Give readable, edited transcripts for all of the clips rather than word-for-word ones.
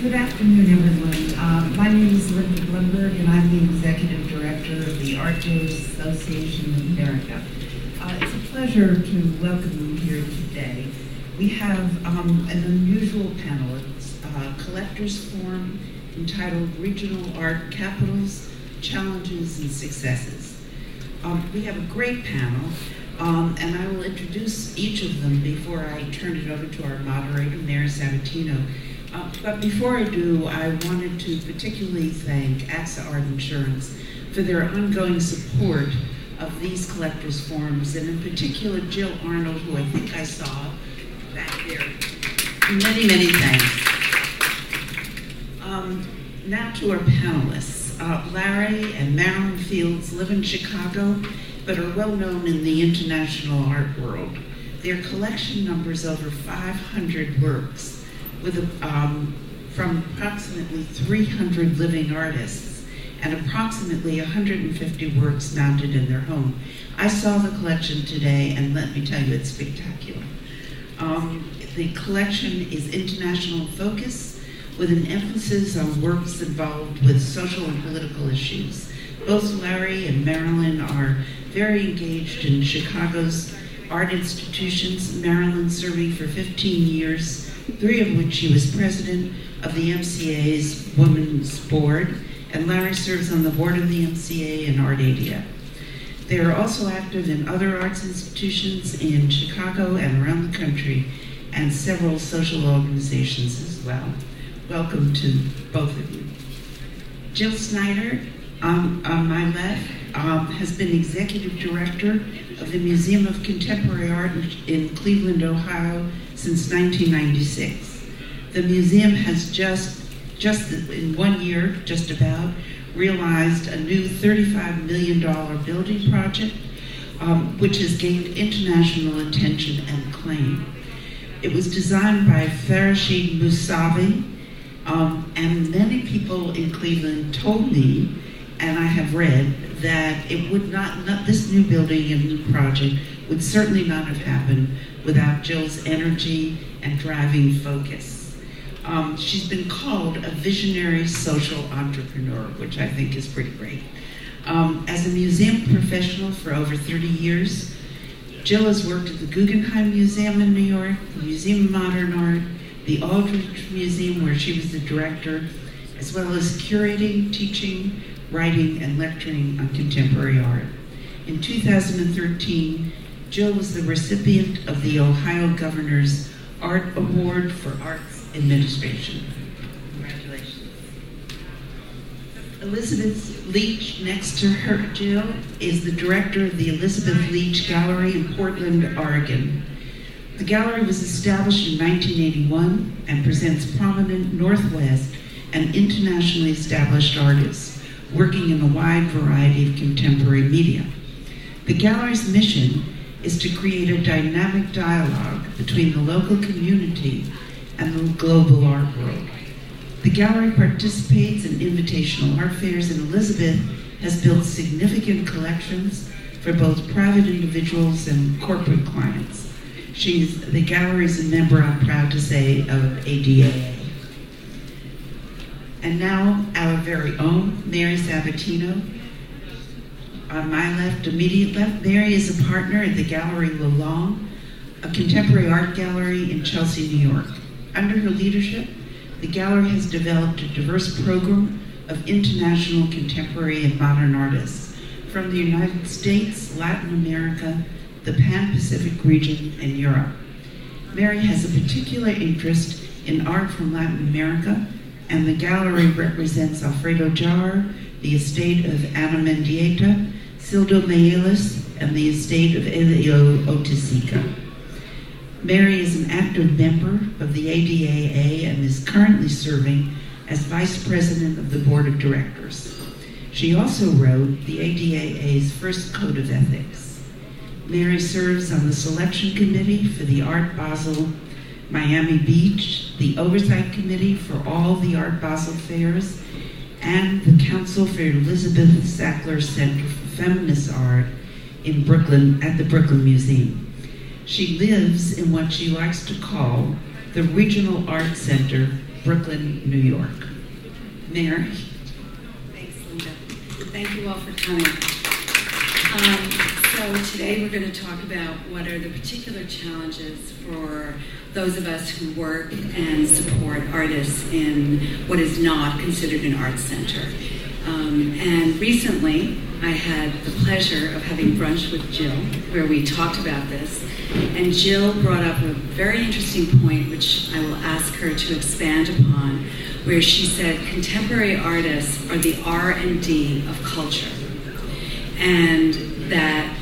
Good afternoon, everyone. My name is Linda Blumberg, and I'm the Executive Director of the Art Dealers Association of America. It's a pleasure to welcome you here today. We have an unusual panel. It's a collectors forum entitled Regional Art Capitals, Challenges and Successes. We have a great panel, and I will introduce each of them before I turn it over to our moderator, Mayor Sabbatino. But before I do, I wanted to particularly thank AXA Art Insurance for their ongoing support of these collectors forums, and in particular Jill Arnold, who I think I saw back there. Many, many thanks. Now to our panelists. Larry and Marilyn Fields live in Chicago, but are well known in the international art world. Their collection numbers over 500 works, with from approximately 300 living artists and approximately 150 works mounted in their home. I saw the collection today, and let me tell you, it's spectacular. The collection is international in focus, with an emphasis on works involved with social and political issues. Both Larry and Marilyn are very engaged in Chicago's art institutions, Marilyn serving for 15 years, 3 of which she was president of the MCA's Women's Board, and Larry serves on the board of the MCA and Art ADAA. They are also active in other arts institutions in Chicago and around the country, and several social organizations as well. Welcome to both of you. Jill Snyder, on my left, has been executive director of the Museum of Contemporary Art in Cleveland, Ohio, since 1996. The museum has just in 1 year, just about, realized a new $35 million building project, which has gained international attention and acclaim. It was designed by Farashid Mousavi, and many people in Cleveland told me, and I have read, that it would this new building and new project would certainly not have happened without Jill's energy and driving focus. She's been called a visionary social entrepreneur, which I think is pretty great. As a museum professional for over 30 years, Jill has worked at the Guggenheim Museum in New York, the Museum of Modern Art, the Aldrich Museum, where she was the director, as well as curating, teaching, writing, and lecturing on contemporary art. In 2013, Jill was the recipient of the Ohio Governor's Art Award for Arts Administration. Congratulations. Elizabeth Leach, next to her, Jill, is the director of the Elizabeth Leach Gallery in Portland, Oregon. The gallery was established in 1981 and presents prominent Northwest and internationally established artists working in a wide variety of contemporary media. The gallery's mission is to create a dynamic dialogue between the local community and the global art world. The gallery participates in invitational art fairs, and Elizabeth has built significant collections for both private individuals and corporate clients. The gallery is a member, I'm proud to say, of ADAA. And now, our very own Mary Sabbatino. On my left, immediate left, Mary is a partner at the Gallery Lelong, a contemporary art gallery in Chelsea, New York. Under her leadership, the gallery has developed a diverse program of international contemporary and modern artists from the United States, Latin America, the Pan-Pacific region, and Europe. Mary has a particular interest in art from Latin America, and the gallery represents Alfredo Jar, the estate of Ana Mendieta, Sildo Meyelis, and the estate of Elio Otisica. Mary is an active member of the ADAA and is currently serving as Vice President of the Board of Directors. She also wrote the ADAA's first Code of Ethics. Mary serves on the selection committee for the Art Basel Miami Beach, the oversight committee for all the Art Basel fairs, and the Council for Elizabeth Sackler Center for Feminist Art in Brooklyn, at the Brooklyn Museum. She lives in what she likes to call the Regional Art Center Brooklyn, New York. Mary? Thanks, Linda. Thank you all for coming. So today we're going to talk about what are the particular challenges for those of us who work and support artists in what is not considered an arts center. And recently, I had the pleasure of having brunch with Jill, where we talked about this. And Jill brought up a very interesting point, which I will ask her to expand upon, where she said contemporary artists are the R&D of culture. And that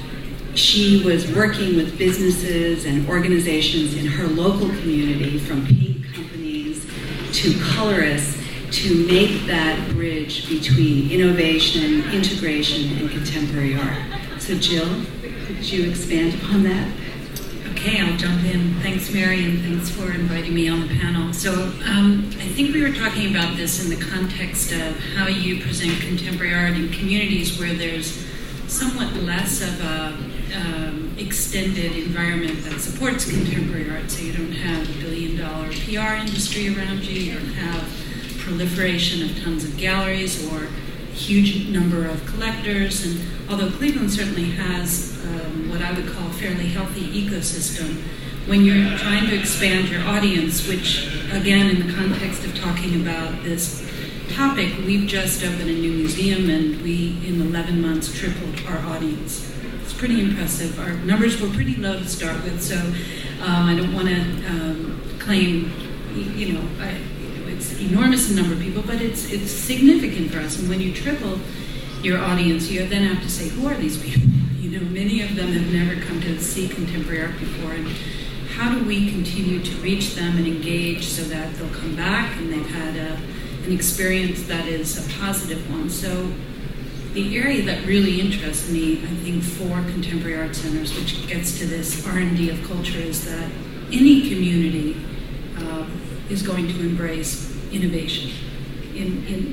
she was working with businesses and organizations in her local community, from paint companies to colorists, to make that bridge between innovation, integration, and contemporary art. So Jill, could you expand upon that? Okay, I'll jump in. Thanks, Mary, and thanks for inviting me on the panel. So I think we were talking about this in the context of how you present contemporary art in communities where there's somewhat less of a extended environment that supports contemporary art. So you don't have a billion-dollar PR industry around you, you don't have proliferation of tons of galleries or huge number of collectors. And although Cleveland certainly has what I would call a fairly healthy ecosystem, when you're trying to expand your audience, which again in the context of talking about this topic, we've just opened a new museum and we in 11 months tripled our audience. It's pretty impressive. Our numbers were pretty low to start with, so I don't want to claim, it's enormous in number of people, but it's significant for us. And when you triple your audience, you then have to say, who are these people? Many of them have never come to see contemporary art before, and how do we continue to reach them and engage so that they'll come back and they've had an experience that is a positive one? So the area that really interests me, I think, for contemporary art centers, which gets to this R&D of culture, is that any community is going to embrace innovation.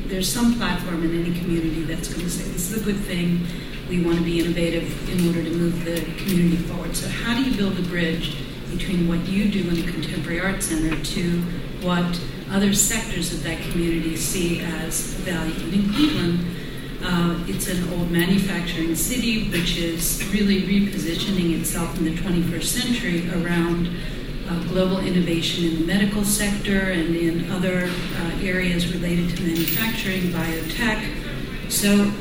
There's some platform in any community that's going to say, this is a good thing, we want to be innovative in order to move the community forward. So how do you build a bridge between what you do in a contemporary art center to what other sectors of that community see as value? And in Cleveland, it's an old manufacturing city which is really repositioning itself in the 21st century around global innovation in the medical sector and in other areas related to manufacturing, biotech. So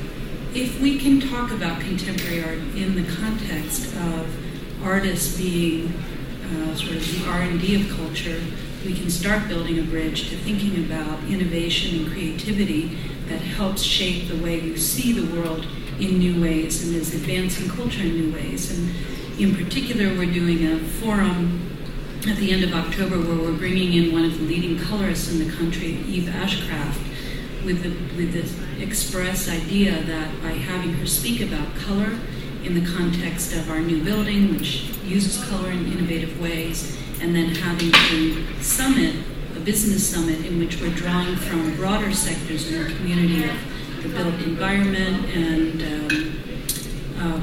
if we can talk about contemporary art in the context of artists being sort of the R&D of culture, we can start building a bridge to thinking about innovation and creativity that helps shape the way you see the world in new ways and is advancing culture in new ways. And in particular, we're doing a forum at the end of October where we're bringing in one of the leading colorists in the country, Eve Ashcraft, with this express idea that by having her speak about color in the context of our new building, which uses color in innovative ways, and then having a summit, a business summit, in which we're drawing from broader sectors in the community of the built environment and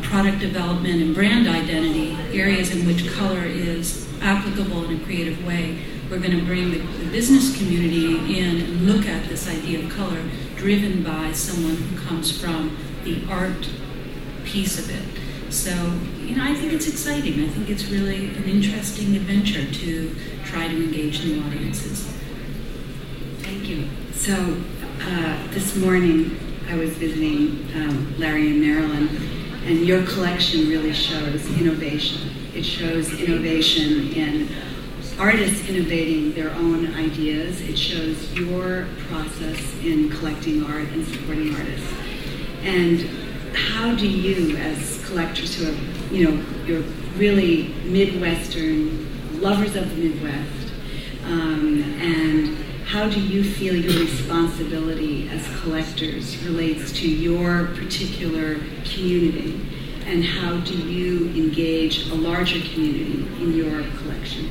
product development and brand identity, areas in which color is applicable in a creative way. We're going to bring the business community in and look at this idea of color driven by someone who comes from the art piece of it. So, I think it's exciting. I think it's really an interesting adventure to try to engage new audiences. Thank you. So, this morning I was visiting Larry and Marilyn, and your collection really shows innovation. It shows innovation in artists innovating their own ideas. It shows your process in collecting art and supporting artists. And how do you, as collectors who have, you're really Midwestern, lovers of the Midwest, and how do you feel your responsibility as collectors relates to your particular community? And how do you engage a larger community in your collection?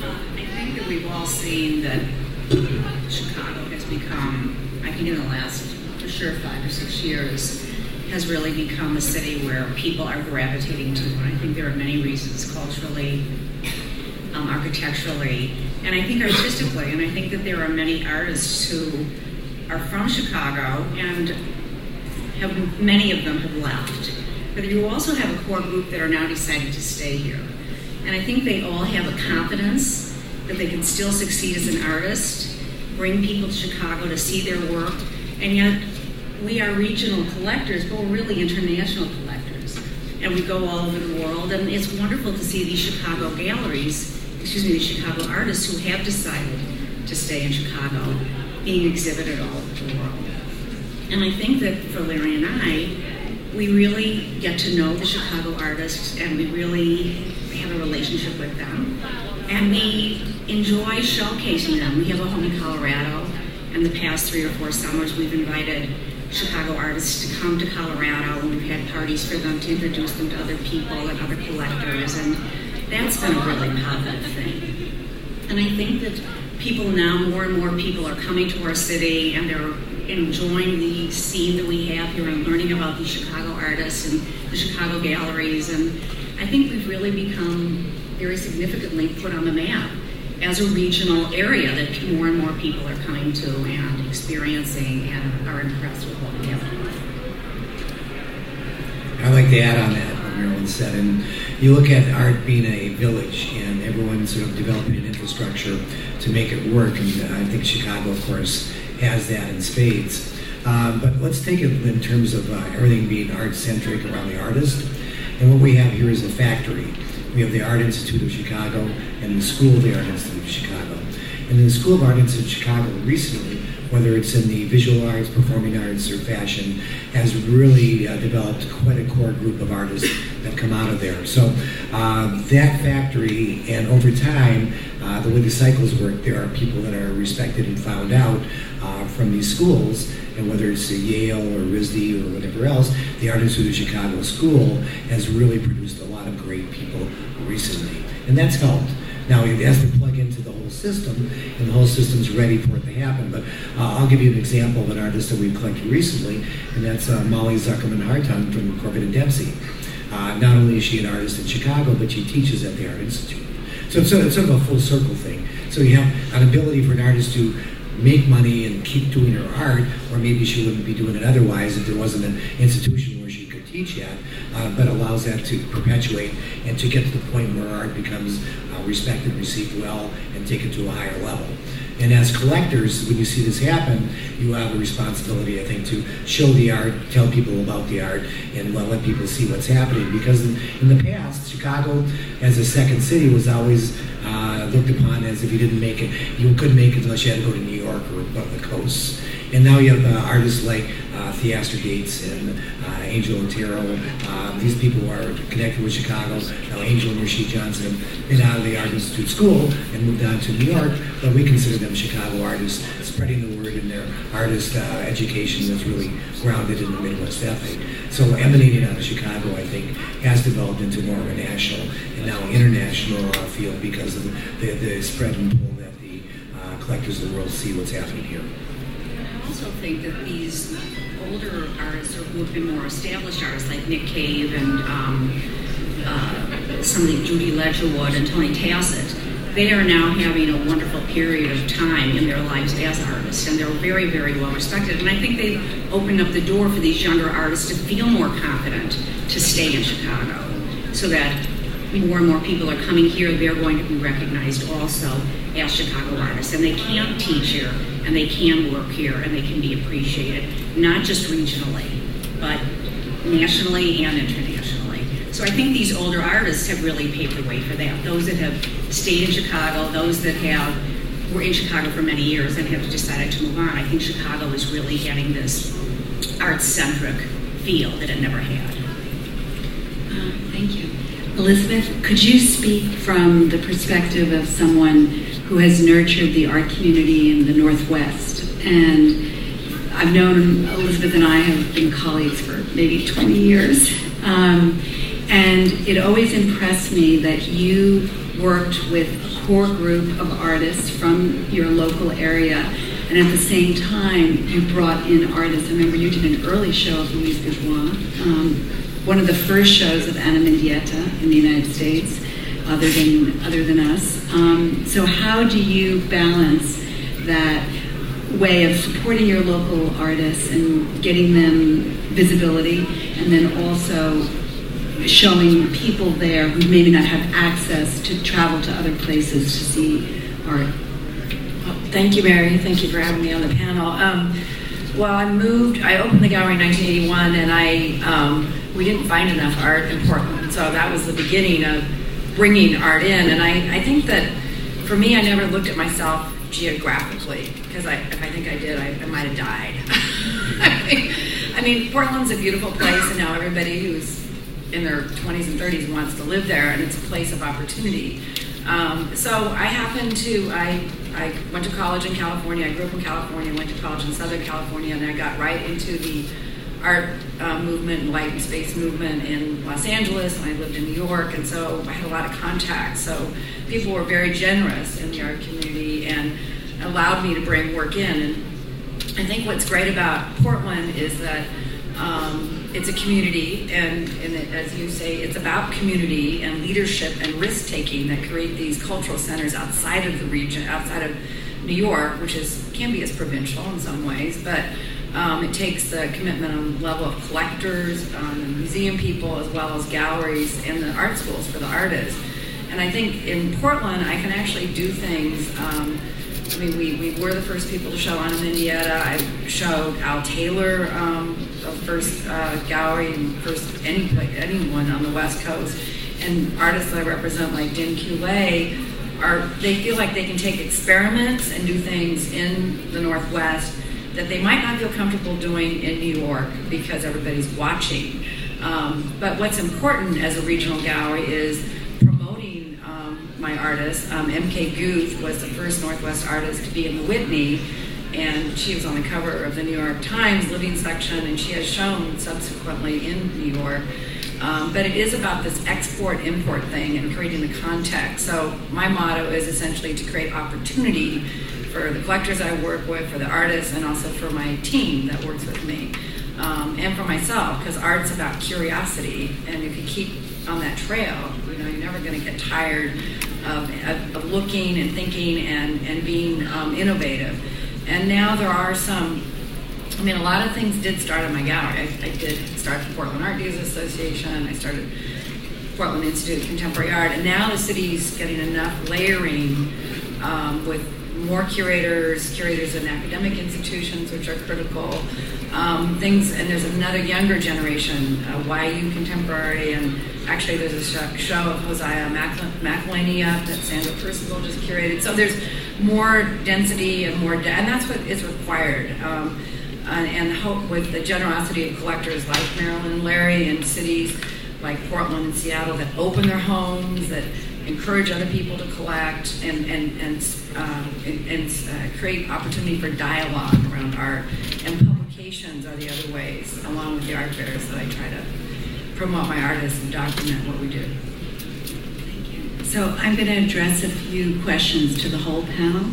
I think that we've all seen that Chicago has become, I think in the last, for sure, 5 or 6 years, has really become a city where people are gravitating to. And I think there are many reasons culturally. architecturally, and I think artistically, and I think that there are many artists who are from Chicago, and many of them have left. But you also have a core group that are now decided to stay here. And I think they all have a confidence that they can still succeed as an artist, bring people to Chicago to see their work, and yet we are regional collectors, but we're really international collectors. And we go all over the world, and it's wonderful to see these Chicago galleries, these Chicago artists who have decided to stay in Chicago, being exhibited all over the world. And I think that for Larry and I, we really get to know the Chicago artists, and we really have a relationship with them. And we enjoy showcasing them. We have a home in Colorado, and the past 3 or 4 summers we've invited Chicago artists to come to Colorado, and we've had parties for them to introduce them to other people and other collectors, and that's been a really positive thing. And I think that people now, more and more people are coming to our city, and they're enjoying the scene that we have here and learning about these Chicago artists and the Chicago galleries, and I think we've really become very significantly put on the map as a regional area that more and more people are coming to and experiencing and are impressed with what we have. I'd like to add on that what Marilyn said, and you look at art being a village and everyone's sort of developing an infrastructure to make it work, and I think Chicago, of course, has that in spades. But let's take it in terms of everything being art-centric around the artist, and what we have here is a factory. We have the Art Institute of Chicago and the School of the Art Institute of Chicago. And in the School of Art Institute of Chicago recently, whether it's in the visual arts, performing arts, or fashion, has really developed quite a core group of artists that come out of there. So that factory, and over time, the way the cycles work, there are people that are respected and found out from these schools, and whether it's Yale or RISD or whatever else, the Art Institute of Chicago School has really produced a lot of great people recently, and that's helped. Now it has to plug into the whole system, and the whole system's ready for it to happen. But I'll give you an example of an artist that we've collected recently, and that's Molly Zuckerman-Hartung from Corbett and Dempsey. Not only is she an artist in Chicago, but she teaches at the Art Institute. So it's sort of a full circle thing. So you have an ability for an artist to make money and keep doing her art, or maybe she wouldn't be doing it otherwise if there wasn't an institution where she could teach at, but allows that to perpetuate and to get to the point where art becomes respected, received well, and taken to a higher level. And as collectors, when you see this happen, you have a responsibility, I think, to show the art, tell people about the art, and let people see what's happening. Because in the past, Chicago, as a second city, was always looked upon as if you didn't make it, you couldn't make it unless you had to go to New York or the coast. And now you have artists like Theaster Gates and Angel Otero. These people are connected with Chicago. Now Angel and Rasheed Johnson have been out of the Art Institute School and moved on to New York, but we consider them Chicago artists, spreading the word in their artist education that's really grounded in the Midwest ethic. So emanating out of Chicago, I think, has developed into more of a national and now international field because of the spread and pull that the collectors of the world see what's happening here. I also think that these older artists, or who have been more established artists, like Nick Cave and somebody Judy Ledgerwood and Tony Tassett, they are now having a wonderful period of time in their lives as artists, and they're very, very well respected. And I think they've opened up the door for these younger artists to feel more confident to stay in Chicago, so that more and more people are coming here. They're going to be recognized also as Chicago artists, and they can teach here, and they can work here, and they can be appreciated, not just regionally, but nationally and internationally. So I think these older artists have really paved the way for that. Those that have stayed in Chicago, those that were in Chicago for many years and have decided to move on. I think Chicago is really getting this art-centric feel that it never had. Thank you. Elizabeth, could you speak from the perspective of someone who has nurtured the art community in the Northwest? And I've known Elizabeth and I have been colleagues for maybe 20 years. And it always impressed me that you worked with a core group of artists from your local area, and at the same time, you brought in artists. I remember you did an early show of Louise Bourgeois, one of the first shows of Anna Mendieta in the United States. other than us. So how do you balance that way of supporting your local artists and getting them visibility, and then also showing people there who maybe not have access to travel to other places to see art? Well, thank you, Mary. Thank you for having me on the panel. I opened the gallery in 1981, and we didn't find enough art in Portland, so that was the beginning of bringing art in. And I think that, for me, I never looked at myself geographically, because if I think I did, I might have died. I mean, Portland's a beautiful place, and now everybody who's in their 20s and 30s wants to live there, and it's a place of opportunity. So I went to college in California. I grew up in California, went to college in Southern California, and I got right into the art movement and light and space movement in Los Angeles, and I lived in New York, and so I had a lot of contacts. So people were very generous in the art community and allowed me to bring work in. And I think what's great about Portland is that it's a community, and as you say, it's about community and leadership and risk-taking that create these cultural centers outside of the region, outside of New York, which can be as provincial in some ways, but it takes the commitment on the level of collectors, museum people, as well as galleries and the art schools for the artists. And I think in Portland, I can actually do things. We were the first people to show Ana Mendieta. I showed Al Taylor, the first gallery, and first anyone on the West Coast. And artists that I represent, like Din Culé, they feel like they can take experiments and do things in the Northwest that they might not feel comfortable doing in New York because everybody's watching. But what's important as a regional gallery is promoting my artists. M.K. Guth was the first Northwest artist to be in the Whitney, and she was on the cover of the New York Times living section, and she has shown subsequently in New York. But it is about this export-import thing and creating the context. So my motto is essentially to create opportunity for the collectors I work with, for the artists, and also for my team that works with me, and for myself, because art's about curiosity, and if you keep on that trail, you're never going to get tired of looking and thinking and being innovative. And now there are a lot of things did start in my gallery. I did start the Portland Art Dealers Association. I started Portland Institute of Contemporary Art, and now the city's getting enough layering with more curators in academic institutions, which are critical, things, and there's another younger generation, YU Contemporary, and actually there's a show of Hosea McElhaney up that Sandra Percival just curated. So there's more density and and that's what is required. And hope with the generosity of collectors like Marilyn and Larry, in cities like Portland and Seattle that open their homes, that encourage other people to collect, and create opportunity for dialogue around art. And publications are the other ways, along with the art fairs, that I try to promote my artists and document what we do. Thank you. So I'm going to address a few questions to the whole panel,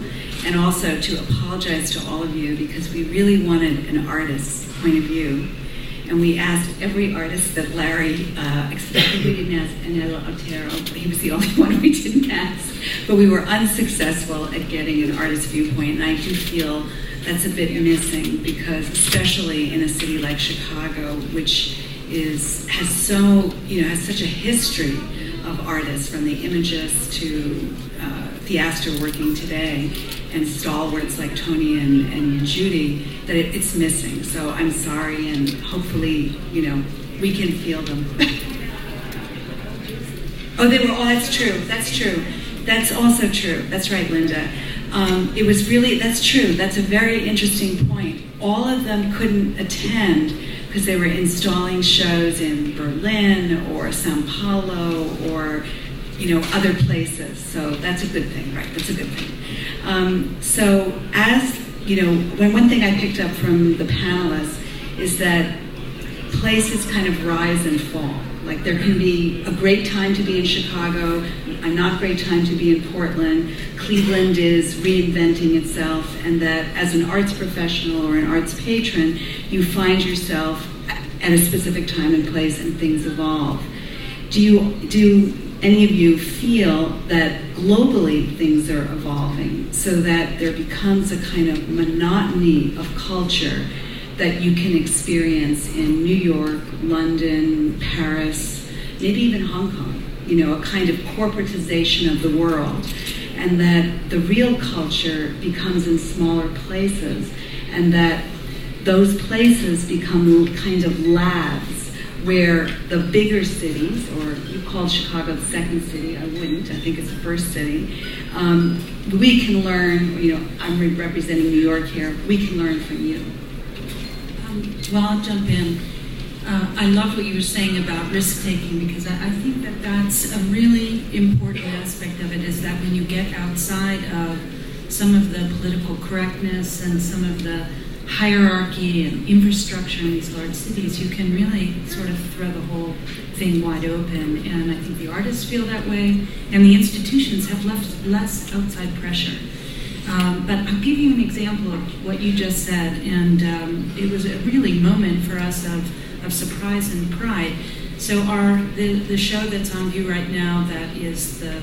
and also to apologize to all of you, because we really wanted an artist's point of view. And we asked every artist that Larry expected. We didn't ask Anello Otero. He was the only one we didn't ask. But we were unsuccessful at getting an artist's viewpoint. And I do feel that's a bit missing, because especially in a city like Chicago, which has such a history of artists, from the Imagists to Theaster working today, and stalwarts like Tony and Judy, that it's missing. So I'm sorry, and hopefully, we can feel them. That's true. That's also true. That's right, Linda. That's true. That's a very interesting point. All of them couldn't attend because they were installing shows in Berlin or Sao Paulo or other places. So that's a good thing, right? That's a good thing. So as one thing I picked up from the panelists is that places kind of rise and fall. Like, there can be a great time to be in Chicago, a not great time to be in Portland. Cleveland is reinventing itself, and that as an arts professional or an arts patron, you find yourself at a specific time and place, and things evolve. Do any of you feel that globally things are evolving so that there becomes a kind of monotony of culture that you can experience in New York, London, Paris, maybe even Hong Kong, a kind of corporatization of the world, and that the real culture becomes in smaller places, and that those places become kind of labs where the bigger cities, or you called Chicago the second city, I wouldn't, I think it's the first city, we can learn, I'm representing New York here, we can learn from you. Well, I'll jump in. I love what you were saying about risk-taking, because I think that that's a really important aspect of it, is that when you get outside of some of the political correctness and some of the hierarchy and infrastructure in these large cities, you can really sort of throw the whole thing wide open. And I think the artists feel that way, and the institutions have less outside pressure. But I'll give you an example of what you just said, and it was a really moment for us of surprise and pride. So the show that's on view right now, that is the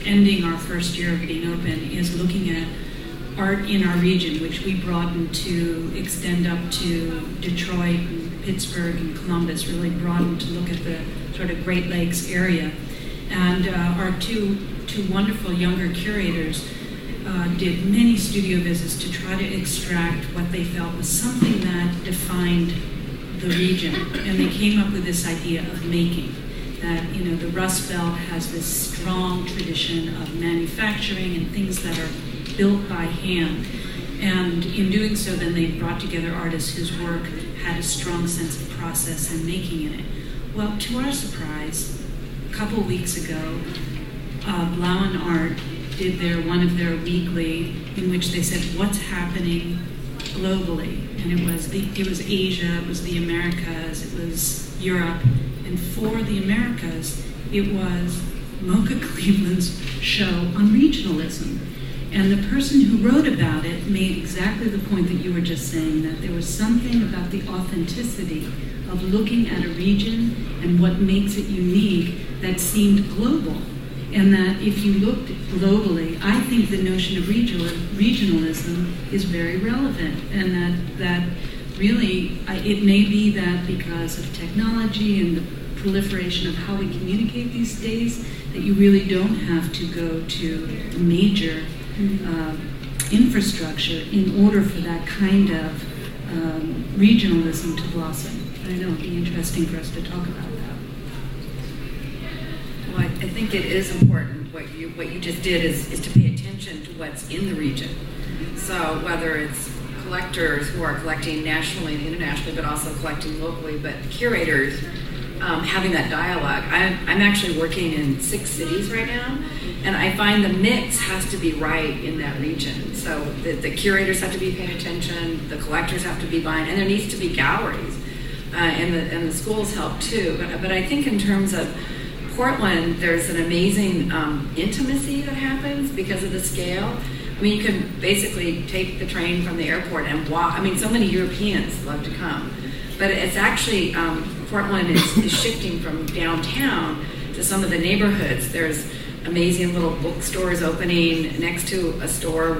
ending our first year of being open, is looking at art in our region, which we broadened to extend up to Detroit and Pittsburgh and Columbus, really broadened to look at the sort of Great Lakes area. And our two wonderful younger curators did many studio visits to try to extract what they felt was something that defined the region. And they came up with this idea of making. That, the Rust Belt has this strong tradition of manufacturing and things that are built by hand. And in doing so, then they brought together artists whose work had a strong sense of process and making in it. Well, to our surprise, a couple weeks ago, Blauen Art did one of their weekly, in which they said, what's happening globally? And it was Asia, it was the Americas, it was Europe. And for the Americas, it was MOCA Cleveland's show on regionalism. And the person who wrote about it made exactly the point that you were just saying, that there was something about the authenticity of looking at a region and what makes it unique that seemed global. And that if you looked globally, I think the notion of regionalism is very relevant. And that really, it may be that because of technology and the proliferation of how we communicate these days, that you really don't have to go to a major infrastructure in order for that kind of regionalism to blossom. I know it'd be interesting for us to talk about that. Well, I think it is important. What you just did is to pay attention to what's in the region. So whether it's collectors who are collecting nationally and internationally, but also collecting locally, but curators having that dialogue. I'm actually working in 6 cities right now, and I find the mix has to be right in that region. So the curators have to be paying attention, the collectors have to be buying, and there needs to be galleries, and the schools help too. But I think in terms of Portland, there's an amazing intimacy that happens because of the scale. I mean, you can basically take the train from the airport and walk. I mean, so many Europeans love to come. But it's actually, Portland is shifting from downtown to some of the neighborhoods. There's amazing little bookstores opening next to a store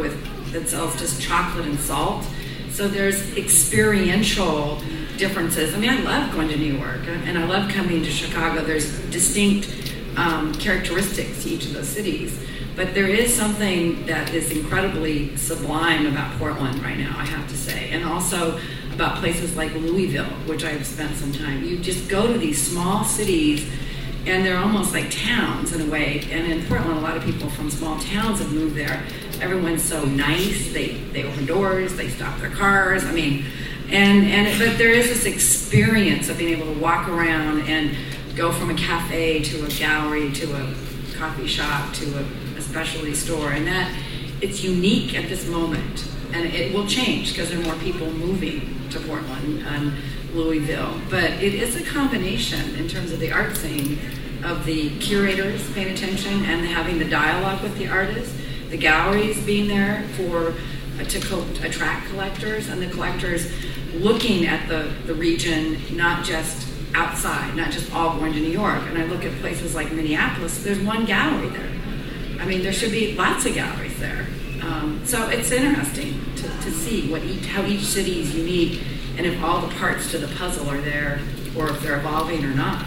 that sells just chocolate and salt. So there's experiential differences. I mean, I love going to New York, and I love coming to Chicago. There's distinct characteristics to each of those cities. But there is something that is incredibly sublime about Portland right now, I have to say. And also about places like Louisville, which I've spent some time. You just go to these small cities, and they're almost like towns in a way. And in Portland, a lot of people from small towns have moved there. Everyone's so nice. They open doors, they stop their cars. I mean, but there is this experience of being able to walk around and go from a cafe to a gallery to a coffee shop to a specialty store, and that it's unique at this moment, and it will change because there are more people moving to Portland and Louisville. But it is a combination in terms of the art scene of the curators paying attention and having the dialogue with the artists, the galleries being there to attract collectors, and the collectors looking at the region, not just outside, not just all going to New York. And I look at places like Minneapolis, there's one gallery there. I mean, there should be lots of galleries there. So it's interesting to see how each city is unique and if all the parts to the puzzle are there or if they're evolving or not.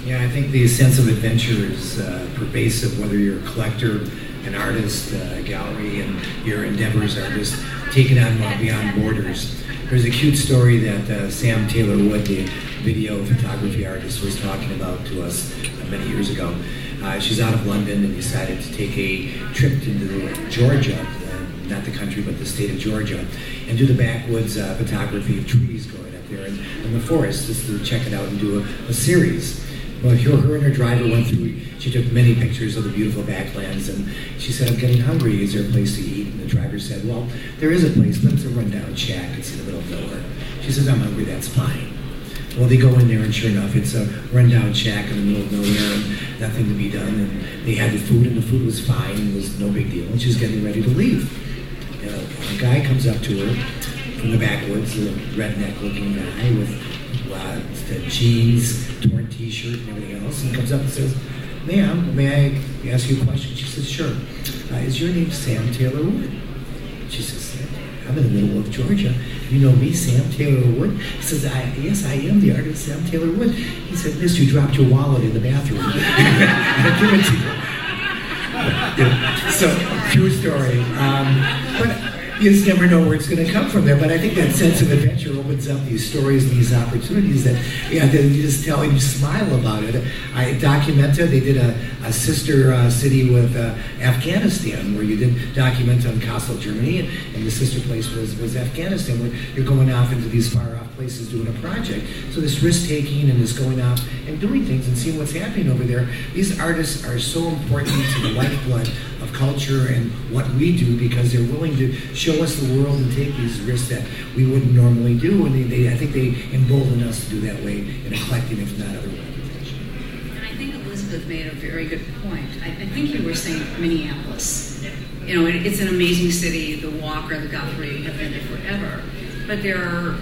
Yeah, I think the sense of adventure is pervasive, whether you're a collector, an artist, a gallery, and your endeavors are just taken on beyond borders. There's a cute story that Sam Taylor Wood, the video photography artist, was talking about to us many years ago. She's out of London and decided to take a trip into Georgia, not the country, but the state of Georgia, and do the backwoods photography of trees growing up there in the forest, just to check it out and do a series. Well, her and her driver went through, she took many pictures of the beautiful backlands, and she said, I'm getting hungry, is there a place to eat? And the driver said, well, there is a place, but it's a rundown shack, it's in the middle of nowhere. She says, I'm hungry, that's fine. Well, they go in there, and sure enough, it's a rundown shack in the middle of nowhere, and nothing to be done, and they had the food, and the food was fine, and it was no big deal, and she's getting ready to leave. A guy comes up to her from the backwoods, a redneck-looking guy with jeans, torn t-shirt, and everything else, and comes up and says, ma'am, may I ask you a question? She says, sure. Is your name Sam Taylor Wood? She says, I'm in the middle of Georgia. You know me, Sam Taylor Wood? He says, yes, I am the artist, Sam Taylor Wood. He said, miss, you dropped your wallet in the bathroom. I'll give it to you. So, true story. But you just never know where it's going to come from there. But I think that sense of adventure opens up these stories and these opportunities that you just tell and you smile about it. Documenta, they did a sister city with Afghanistan, where you did Documenta in Kassel, Germany, and the sister place was Afghanistan, where you're going off into these far off places doing a project. So this risk taking and this going off and doing things and seeing what's happening over there. These artists are so important to the lifeblood of culture and what we do, because they're willing to show us the world and take these risks that we wouldn't normally do, and I think they embolden us to do that way in a collecting, if not other way. And I think Elizabeth made a very good point. I think you were saying Minneapolis. You know, it's an amazing city. The Walker, the Galerie have been there forever, but there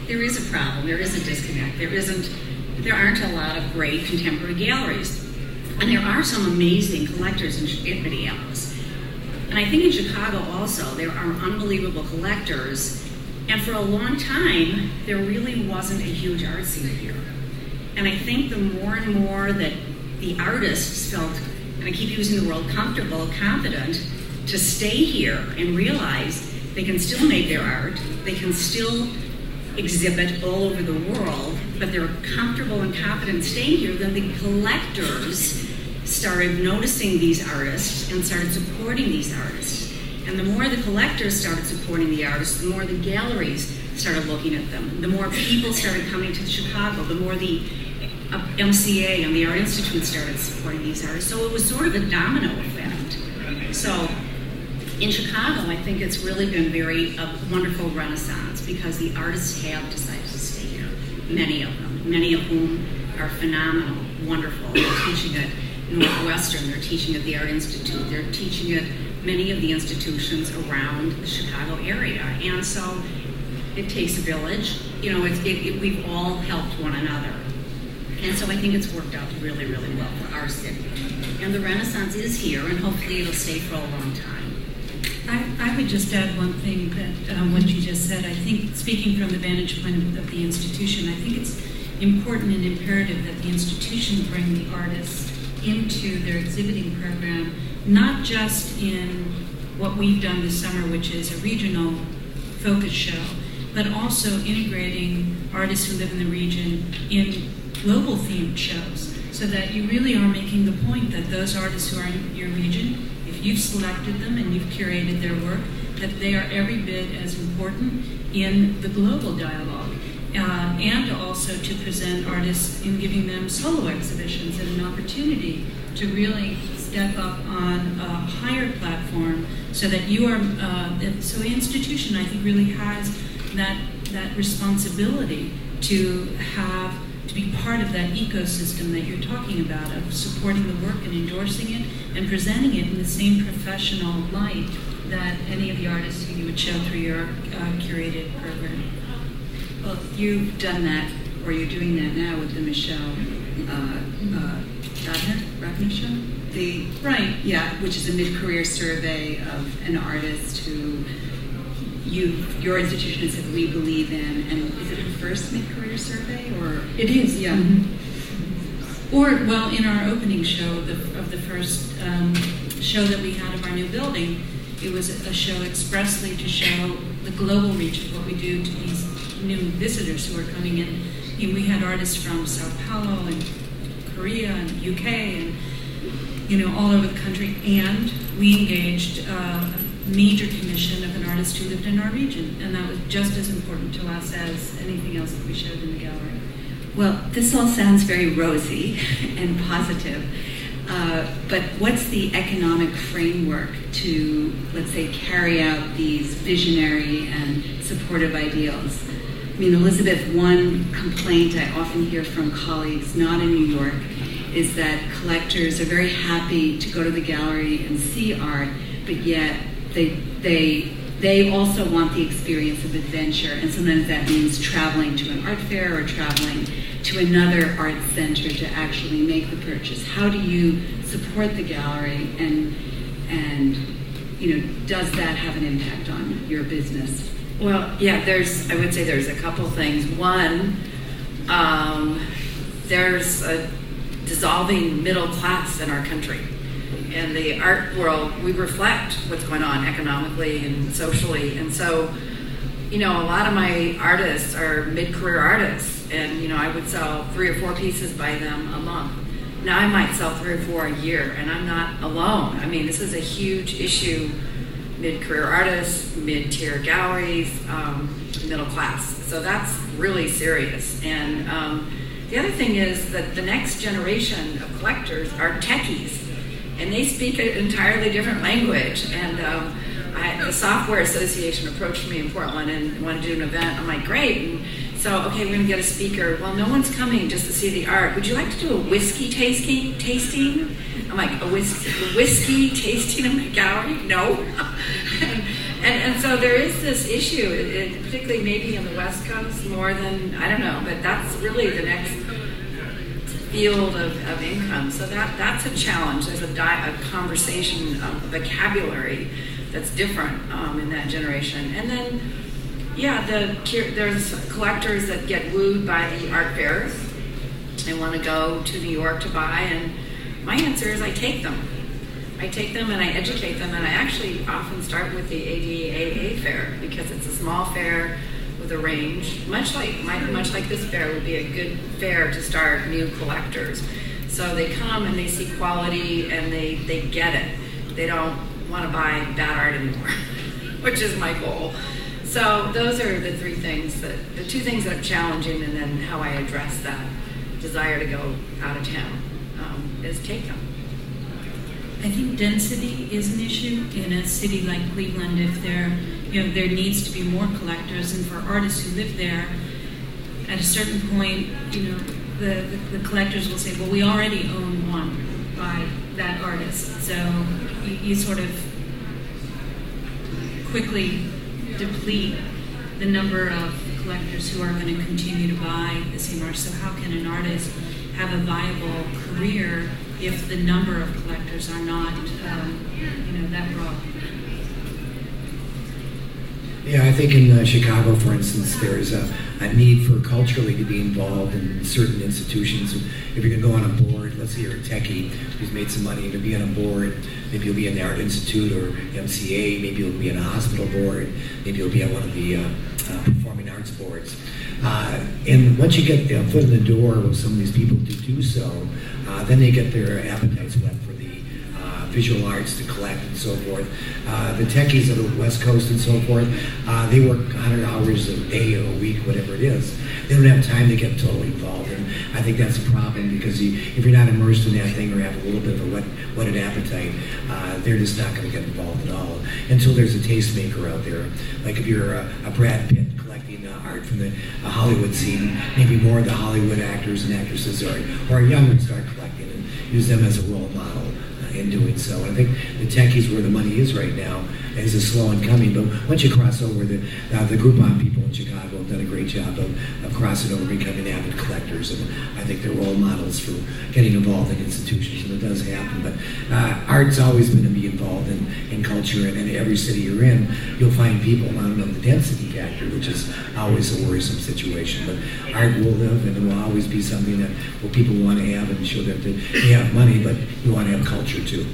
is a problem. There is a disconnect. There aren't a lot of great contemporary galleries. And there are some amazing collectors in Minneapolis. And I think in Chicago also, there are unbelievable collectors. And for a long time, there really wasn't a huge art scene here. And I think the more and more that the artists felt, and I keep using the word comfortable, confident, to stay here and realize they can still make their art, they can still exhibit all over the world, but they're comfortable and confident staying here, then the collectors started noticing these artists and started supporting these artists. And the more the collectors started supporting the artists, the more the galleries started looking at them. The more people started coming to Chicago, the more the MCA and the Art Institute started supporting these artists. So it was sort of a domino effect. So in Chicago, I think it's really been a wonderful renaissance, because the artists have decided to stay here. Many of them, many of whom are phenomenal, wonderful. They're teaching at Northwestern, they're teaching at the Art Institute, they're teaching at many of the institutions around the Chicago area. And so it takes a village. You know, we've all helped one another. And so I think it's worked out really, really well for our city. And the Renaissance is here, and hopefully it'll stay for a long time. I would just add one thing that what you just said. I think, speaking from the vantage point of the institution, I think it's important and imperative that the institution bring the artists into their exhibiting program, not just in what we've done this summer, which is a regional focus show, but also integrating artists who live in the region in global themed shows, so that you really are making the point that those artists who are in your region, if you've selected them and you've curated their work, that they are every bit as important in the global dialogue. And also to present artists in giving them solo exhibitions and an opportunity to really step up on a higher platform, so that you are, so the institution, I think, really has that responsibility to be part of that ecosystem that you're talking about, of supporting the work and endorsing it and presenting it in the same professional light that any of the artists who you would show through your curated program. Well, Well, you've done that, or you're doing that now with the Michelle Radner show? Right. Yeah, which is a mid-career survey of an artist who your institution has said we believe in, and is it her first mid-career survey, or? It is. Yeah. Or, well, in our opening show of the first show that we had of our new building, it was a show expressly to show the global reach of what we do to these new visitors who are coming in. You know, we had artists from Sao Paulo and Korea and UK and, you know, all over the country, and we engaged a major commission of an artist who lived in our region, and that was just as important to us as anything else that we showed in the gallery. Well, this all sounds very rosy and positive, but what's the economic framework to, let's say, carry out these visionary and supportive ideals? I mean, Elizabeth, one complaint I often hear from colleagues not in New York is that collectors are very happy to go to the gallery and see art, but yet they also want the experience of adventure, and sometimes that means traveling to an art fair or traveling to another art center to actually make the purchase. How do you support the gallery, and you know, does that have an impact on your business? Well, yeah, I would say there's a couple things. One, there's a dissolving middle class in our country. In the art world, we reflect what's going on economically and socially. And so, you know, a lot of my artists are mid-career artists, and, you know, I would sell 3 or 4 pieces by them a month. Now I might sell 3 or 4 a year, and I'm not alone. I mean, this is a huge issue. Mid-career artists, mid-tier galleries, middle class. So that's really serious. And the other thing is that the next generation of collectors are techies, and they speak an entirely different language. And the Software Association approached me in Portland and wanted to do an event. I'm like, great. And so, okay, we're going to get a speaker. Well, no one's coming just to see the art. Would you like to do a whiskey tasting? I'm like, a whiskey tasting in my gallery? No. and so there is this issue, particularly maybe on the West Coast more than, I don't know, but that's really the next field of income. So that's a challenge. There's a conversation of vocabulary that's different in that generation. And then, yeah, there's collectors that get wooed by the art fairs and want to go to New York to buy, and my answer is I take them. I take them and I educate them, and I actually often start with the ADAA fair because it's a small fair with a range, much like this fair would be a good fair to start new collectors. So they come and they see quality and they get it. They don't want to buy bad art anymore, which is my goal. So those are the 3 things the 2 things that are challenging, and then how I address that desire to go out of town is take them. I think density is an issue in a city like Cleveland. If there needs to be more collectors, and for artists who live there, at a certain point, the collectors will say, well, we already own one by that artist. So you sort of quickly deplete the number of collectors who are going to continue to buy the same art. So how can an artist have a viable career if the number of collectors are not, that broad? Yeah, I think in Chicago, for instance, there's a need for culturally to be involved in certain institutions. If you're going to go on a board, let's say you're a techie who's made some money to be on a board, maybe you'll be in the Art Institute or MCA, maybe you'll be on a hospital board, maybe you'll be on one of the performing arts boards. And once you get a foot in the door with some of these people to do so, then they get their appetites wet for the visual arts to collect and so forth. The techies of the West Coast and so forth, they work 100 hours a day or a week, whatever it is. They don't have time to get totally involved, and I think that's a problem because if you're not immersed in that thing or have a little bit of a whetted appetite, they're just not going to get involved at all until there's a tastemaker out there. Like if you're a Brad Pitt collecting art from the Hollywood scene, maybe more of the Hollywood actors and actresses or young would start collecting and use them as a role model. in doing so. I think the techies where the money is right now is slow in coming, but once you cross over, the Groupon people in Chicago have done a great job of crossing over, becoming avid collectors, and I think they're role models for getting involved in institutions, and it does happen. But art's always going to be involved in culture, and in every city you're in, you'll find people. I don't know the density factor, which is always a worrisome situation, but art will live, and it will always be something that people want to have and show that they have money, but you want to have culture too.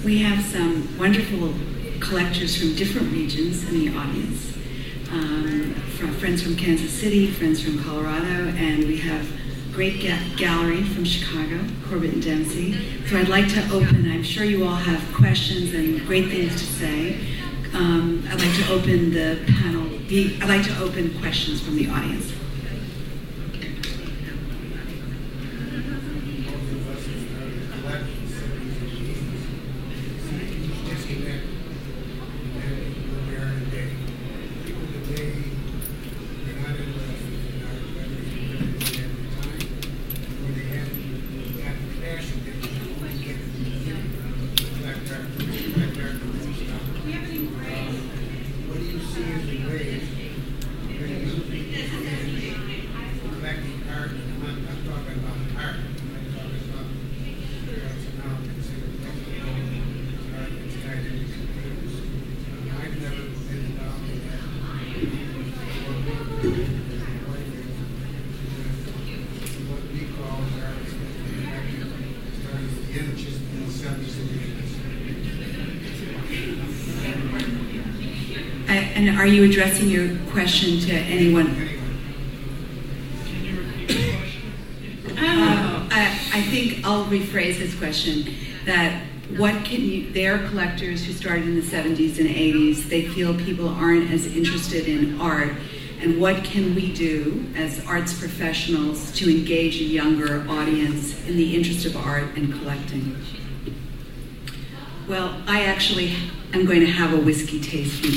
We have some wonderful collectors from different regions in the audience. Friends from Kansas City, friends from Colorado, and we have great Galerie from Chicago, Corbett and Dempsey. So I'd like to open, I'm sure you all have questions and great things to say. I'd like to open the panel, I'd like to open questions from the audience. And are you addressing your question to anyone? I think I'll rephrase this question. That what can you? They're collectors who started in the 70s and 80s. They feel people aren't as interested in art, and what can we do as arts professionals to engage a younger audience in the interest of art and collecting? Well, I actually am going to have a whiskey tasting.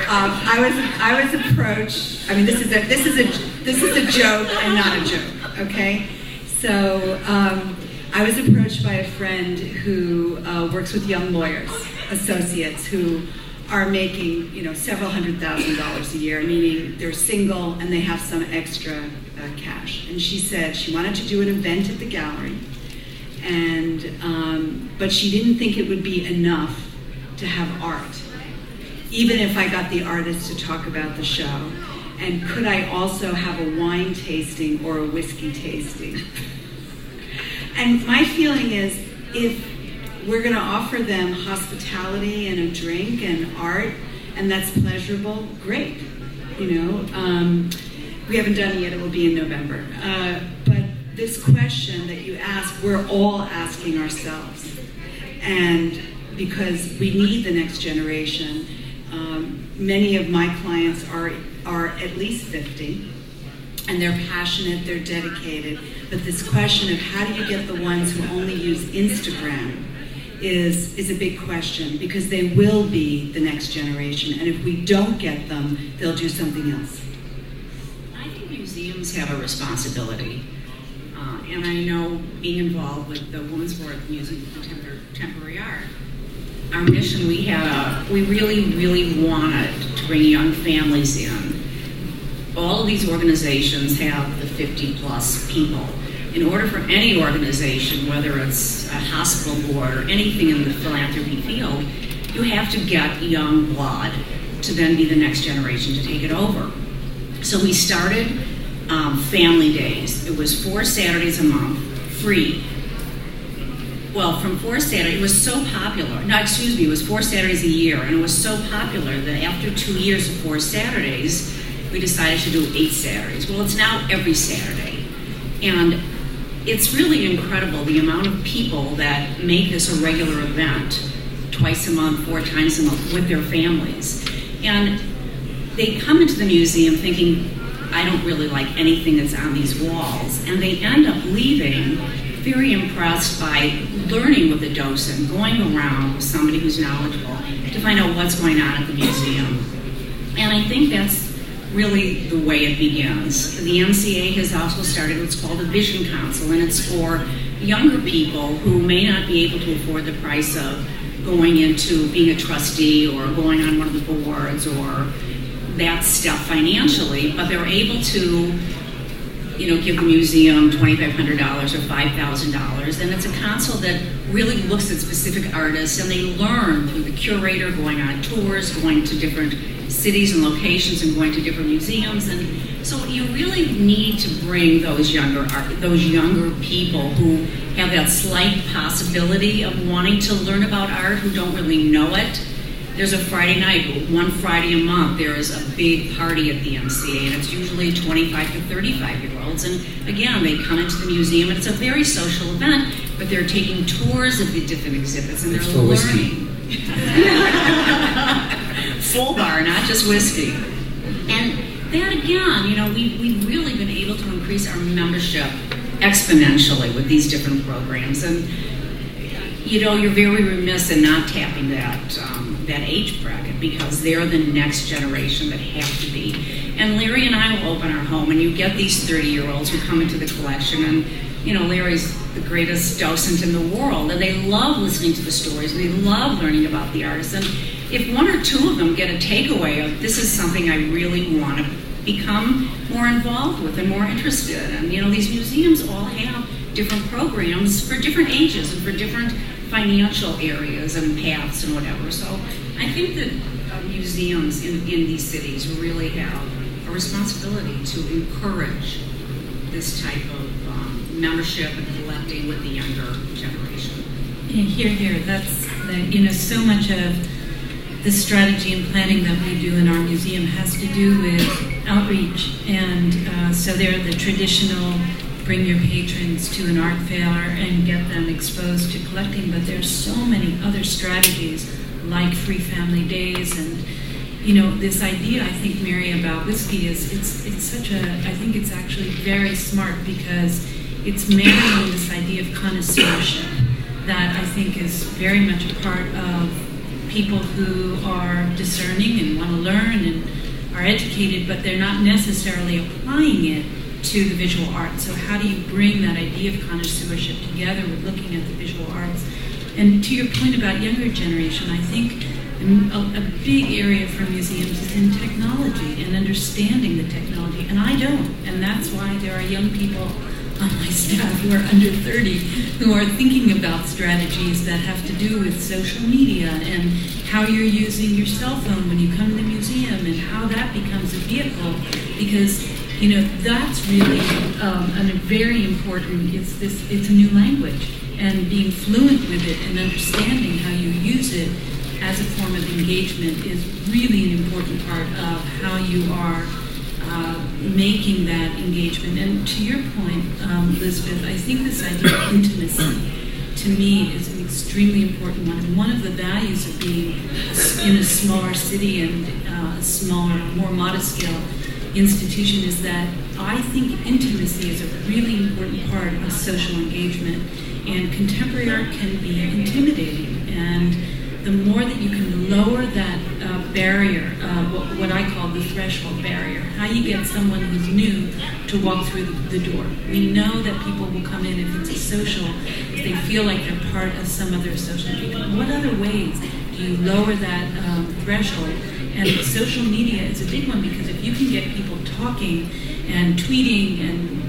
I was approached. I mean, this is a joke and not a joke. Okay, so I was approached by a friend who works with young lawyers, associates who are making several $100,000 a year, meaning they're single and they have some extra cash. And she said she wanted to do an event at the Gallery, and but she didn't think it would be enough to have art, even if I got the artists to talk about the show. And could I also have a wine tasting or a whiskey tasting? And my feeling is, if we're going to offer them hospitality and a drink and art, and that's pleasurable, great. We haven't done it yet, it will be in November. But this question that you ask, we're all asking ourselves. And because we need the next generation, many of my clients are at least 50, and they're passionate, they're dedicated. But this question of how do you get the ones who only use Instagram is a big question, because they will be the next generation, and if we don't get them, they'll do something else. I think museums have a responsibility, and I know being involved with the Women's Worth Museum of Contemporary Art, our mission, we really, really wanted to bring young families in. All of these organizations have the 50-plus people. In order for any organization, whether it's a hospital board or anything in the philanthropy field, you have to get young blood to then be the next generation to take it over. So we started Family Days. It was 4 Saturdays a month, free. Well, from 4 Saturdays, it was so popular. It was 4 Saturdays a year, and it was so popular that after 2 years of 4 Saturdays, we decided to do 8 Saturdays. Well, it's now every Saturday. And it's really incredible the amount of people that make this a regular event, twice a month, 4 times a month, with their families. And they come into the museum thinking, I don't really like anything that's on these walls. And they end up leaving very impressed by learning with a docent, going around with somebody who's knowledgeable to find out what's going on at the museum. And I think that's really the way it begins. The MCA has also started what's called a Vision Council, and it's for younger people who may not be able to afford the price of going into being a trustee or going on one of the boards or that stuff financially, but they're able to, give the museum $2,500 or $5,000, and it's a council that really looks at specific artists, and they learn through the curator, going on tours, going to different cities and locations, and going to different museums. And so you really need to bring those younger people who have that slight possibility of wanting to learn about art, who don't really know it. There's a Friday night, one Friday a month, there is a big party at the MCA, and it's usually 25 to 35-year-olds. And again, they come into the museum, and it's a very social event, but they're taking tours of the different exhibits, and they're learning. Full bar, not just whiskey. And that, again, we've really been able to increase our membership exponentially with these different programs. And, you're very remiss in not tapping that age bracket, because they're the next generation that have to be. And Larry and I will open our home, and you get these 30-year-olds who come into the collection, and Larry's the greatest docent in the world, and they love listening to the stories, and they love learning about the artists. And if one or two of them get a takeaway of, this is something I really want to become more involved with and more interested in. These museums all have different programs for different ages and for different financial areas and paths and whatever. So I think that museums in these cities really have a responsibility to encourage this type of membership and collecting with the younger generation. Yeah, here. That's so much of the strategy and planning that we do in our museum has to do with outreach, and so they're the traditional bring your patrons to an art fair and get them exposed to collecting, but there's so many other strategies like free family days. And this idea, I think, Mary, about whiskey is it's such a, I think it's actually very smart, because it's marrying this idea of connoisseurship that I think is very much a part of people who are discerning and want to learn and are educated, but they're not necessarily applying it to the visual arts. So how do you bring that idea of connoisseurship together with looking at the visual arts? And to your point about younger generation, I think a big area for museums is in technology and understanding the technology, and I don't. And that's why there are young people on my staff who are under 30 who are thinking about strategies that have to do with social media and how you're using your cell phone when you come to the museum and how that becomes a vehicle, because that's really a very important, it's a new language, and being fluent with it and understanding how you use it as a form of engagement is really an important part of how you are making that engagement. And to your point, Elizabeth, I think this idea of intimacy, to me, is an extremely important one. And one of the values of being in a smaller city and a smaller, more modest scale institution is that I think intimacy is a really important part of social engagement. And contemporary art can be intimidating. And the more that you can lower that barrier, what I call the threshold barrier, how you get someone who's new to walk through the door. We know that people will come in if it's a social, if they feel like they're part of some other social engagement. What other ways do you lower that threshold? And social media is a big one, because if you can get people talking and tweeting and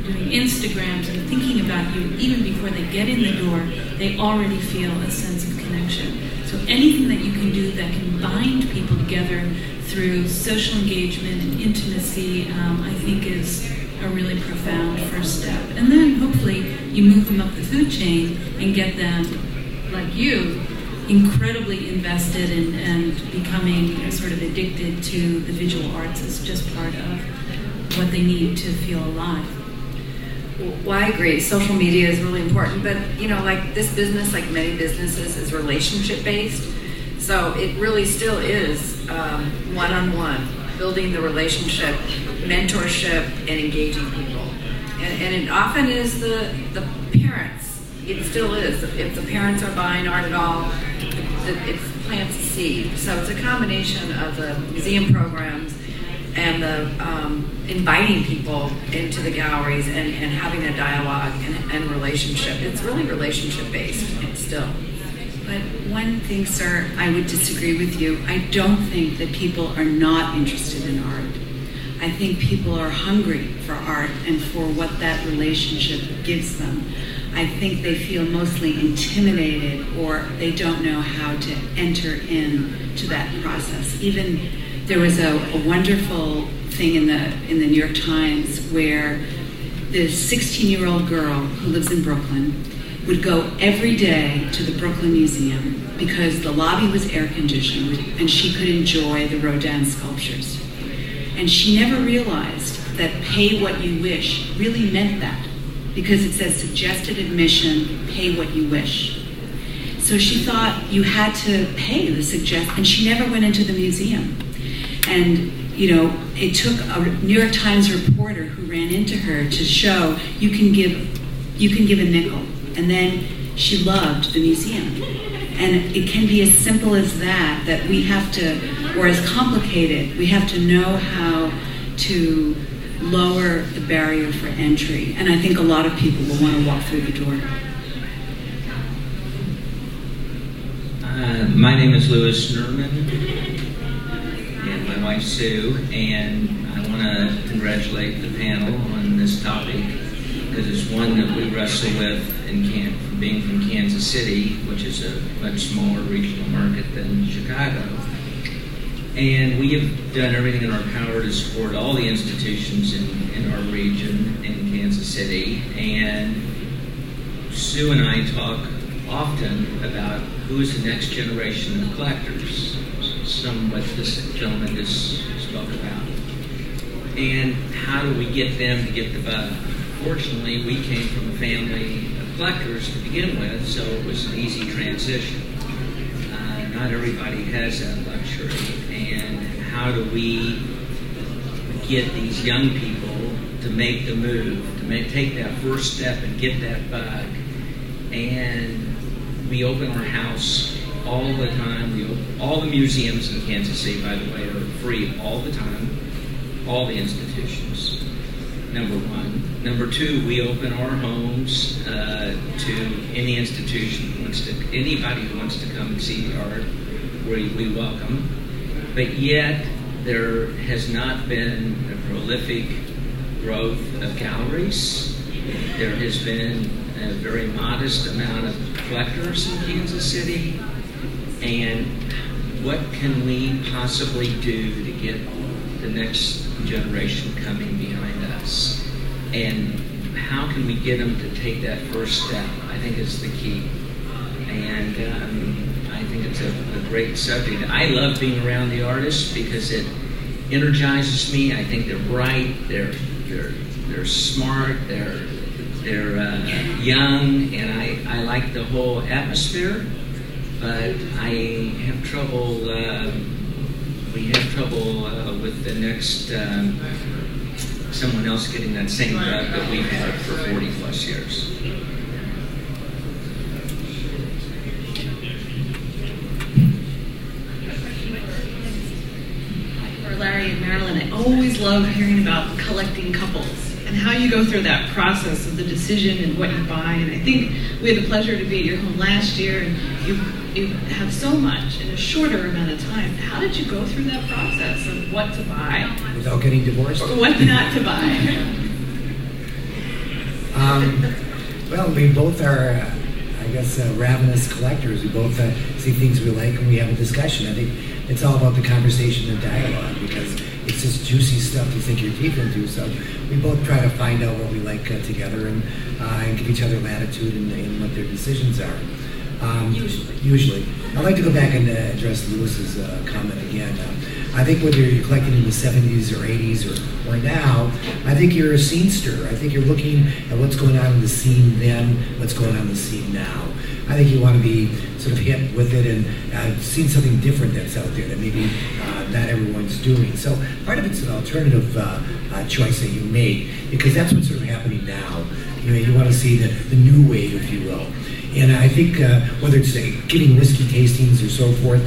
doing Instagrams and thinking about you even before they get in the door, they already feel a sense of connection. So anything that you can do that can bind people together through social engagement and intimacy, I think is a really profound first step. And then hopefully you move them up the food chain and get them, like you, incredibly invested and becoming sort of addicted to the visual arts as just part of what they need to feel alive. Well, I agree. Social media is really important, but like this business, like many businesses, is relationship based. So it really still is one-on-one, building the relationship, mentorship, and engaging people. And it often is the parents. It still is. If the parents are buying art at all, it plants a seed. So it's a combination of the museum programs and the inviting people into the galleries and having a dialogue and relationship. It's really relationship based still. But one thing, sir, I would disagree with you. I don't think that people are not interested in art. I think people are hungry for art and for what that relationship gives them. I think they feel mostly intimidated, or they don't know how to enter into that process. Even there was a wonderful thing in the New York Times where this 16-year-old girl who lives in Brooklyn would go every day to the Brooklyn Museum because the lobby was air conditioned and she could enjoy the Rodin sculptures. And she never realized that pay what you wish really meant that, because it says suggested admission, pay what you wish. So she thought you had to pay the and she never went into the museum. And it took a New York Times reporter who ran into her to show you can give a nickel. And then she loved the museum. And it can be as simple as that we have to, or as complicated, we have to know how to lower the barrier for entry. And I think a lot of people will want to walk through the door. My name is Louis Nerman, and my wife Sue, and I want to congratulate the panel on this topic, because it's one that we wrestle with being from Kansas City, which is a much smaller regional market than Chicago. And we have done everything in our power to support all the institutions in our region in Kansas City. And Sue and I talk often about who is the next generation of collectors, what this gentleman just spoke about. And how do we get them to get the bug? Fortunately, we came from a family of collectors to begin with, so it was an easy transition. Not everybody has that luxury. And how do we get these young people to make the move, to take that first step and get that bug? And we open our house all the time. All the museums in Kansas City, by the way, are free all the time, all the institutions. Number one. Number two, we open our homes to any institution who wants to, anybody who wants to come and see the art, we welcome. But yet, there has not been a prolific growth of galleries. There has been a very modest amount of collectors in Kansas City. And what can we possibly do to get the next generation coming behind us? And how can we get them to take that first step? I think is the key. And I think it's a great subject. I love being around the artists because it energizes me. I think they're bright, they're smart, they're young, and I like the whole atmosphere. But I have trouble. We have trouble with the next someone else getting that same bug that we've had for 40 plus years. For Larry and Marilyn, I always love hearing about collecting couples and how you go through that process of the decision and what you buy. And I think we had the pleasure to be at your home last year, and you have so much in a shorter amount of time. How did you go through that process of what to buy? Without getting divorced? Or what not to buy? Well, we both are, ravenous collectors. We both see things we like and we have a discussion. I think it's all about the conversation and dialogue, because it's just juicy stuff you sink your teeth into. So we both try to find out what we like together and give each other latitude in what their decisions are. Usually. I'd like to go back and address Lewis's comment again. I think whether you're collecting in the 70s or 80s or now, I think you're a scene stirrer. I think you're looking at what's going on in the scene then, what's going on in the scene now. I think you want to be sort of hit with it and seen something different that's out there that maybe not everyone's doing. So part of it's an alternative choice that you make, because that's what's sort of happening now. You want to see the new wave, if you will. And I think whether it's giving whiskey tastings or so forth,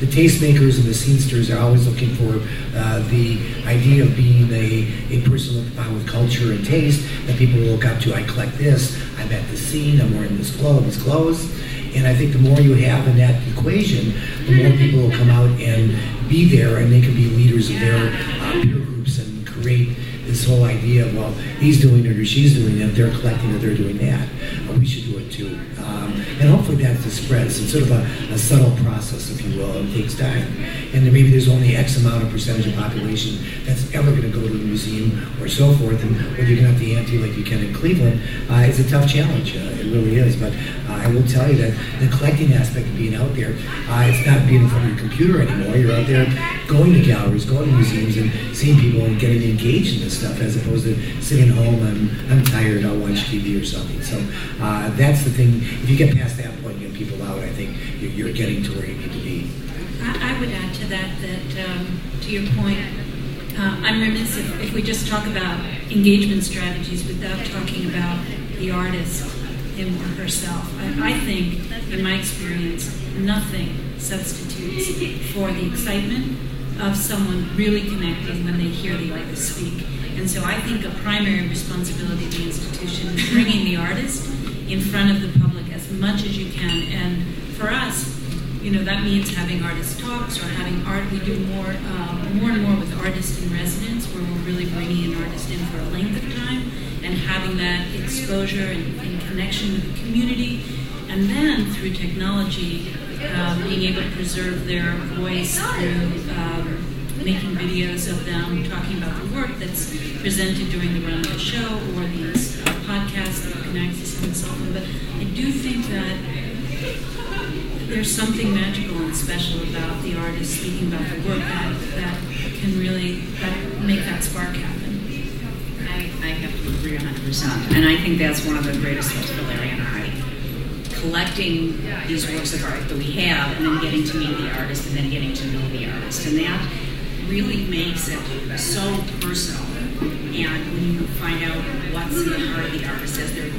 the tastemakers and the scenesters are always looking for the idea of being a person with culture and taste that people will look up to. I collect this, I'm at the scene, I'm wearing this clothes. And I think the more you have in that equation, the more people will come out and be there, and they can be leaders of their peer groups and create this whole idea of, well, he's doing it or she's doing it, they're collecting it, they're doing that. We should do it too. And hopefully that just spreads. It's sort of a subtle process, if you will. It takes time. And then maybe there's only X amount of percentage of population that's ever going to go to the museum or so forth. And whether you can up the ante like you can in Cleveland, it's a tough challenge. It really is. But I will tell you that the collecting aspect of being out there, it's not being in front of your computer anymore. You're out there going to galleries, going to museums, and seeing people and getting engaged in this stuff, as opposed to sitting home and I'm tired, I'll watch TV or something. So that's the thing. If you get past that point, get people out, I think you're getting to where you need to be. I would add to that to your point, I'm remiss if we just talk about engagement strategies without talking about the artist, him or herself. I think, in my experience, nothing substitutes for the excitement of someone really connecting when they hear the artist speak. And so I think a primary responsibility of the institution is bringing the artist in front of the public as much as you can. And for us, that means having artist talks or having art. We do more and more with artists in residence, where we're really bringing an artist in for a length of time and having that exposure and connection with the community. And then through technology, being able to preserve their voice through making videos of them talking about the work that's presented during the run of the show, or these podcasts that you can access on the cell phone. But I do think that there's something magical and special about the artist speaking about the work that can really make that spark happen. I have to agree 100%. And I think that's one of the greatest things for Larry and I. Collecting these works of art that we have, and then getting to meet the artist, and then getting to know the artist. And that really makes it so personal. And when you find out what's in the heart of the artist as they're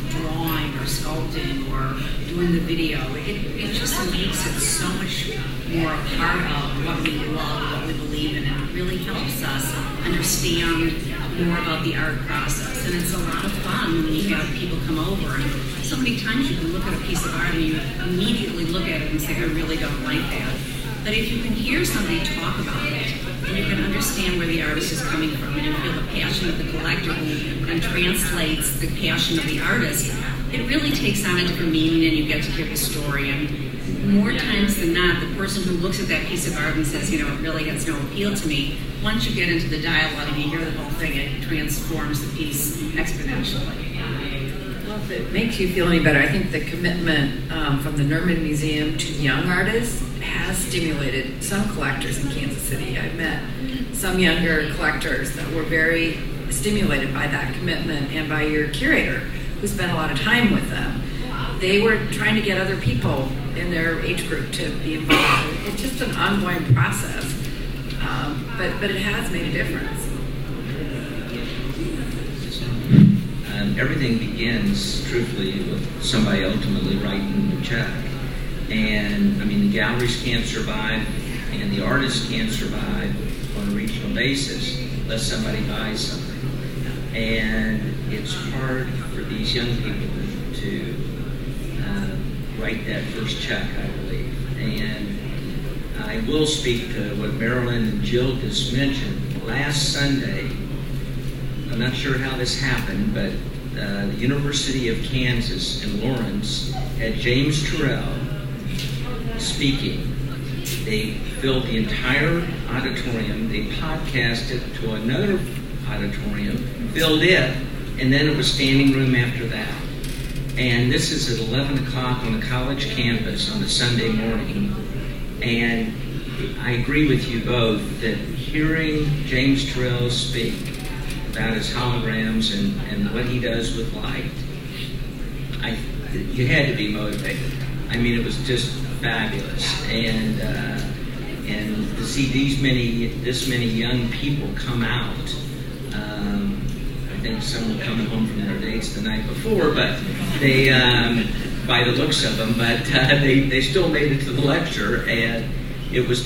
drawing or sculpting or doing the video, it just makes it so much more a part of what we love, what we believe in, and it really helps us understand more about the art process. And it's a lot of fun when you have people come over, and so many times you can look at a piece of art and you immediately look at it and say, I really don't like that. But if you can hear somebody talk about it, and you can understand where the artist is coming from, and you feel the passion of the collector who then translates the passion of the artist, it really takes on a different meaning, and you get to hear the story. And more times than not, the person who looks at that piece of art and says, it really has no appeal to me, once you get into the dialogue and you hear the whole thing, it transforms the piece exponentially. Well, if it makes you feel any better, I think the commitment from the Nerman Museum to young artists has stimulated some collectors in Kansas City. I've met some younger collectors that were very stimulated by that commitment and by your curator, who spent a lot of time with them. They were trying to get other people in their age group to be involved. It's just an ongoing process, but it has made a difference. Everything begins, truthfully, with somebody ultimately writing the check. And, the galleries can't survive, and the artists can't survive on a regional basis unless somebody buys something. And it's hard for these young people to write that first check, I believe. And I will speak to what Marilyn and Jill just mentioned. Last Sunday, I'm not sure how this happened, but the University of Kansas in Lawrence had James Turrell speaking. They filled the entire auditorium. They podcasted to another auditorium, filled it, and then it was standing room after that. And this is at 11 o'clock on the college campus on a Sunday morning. And I agree with you both that hearing James Turrell speak about his holograms and what he does with light, you had to be motivated. It was just fabulous. And to see this many young people come out think some were coming home from their dates the night before, but they, by the looks of them, but they still made it to the lecture, and it was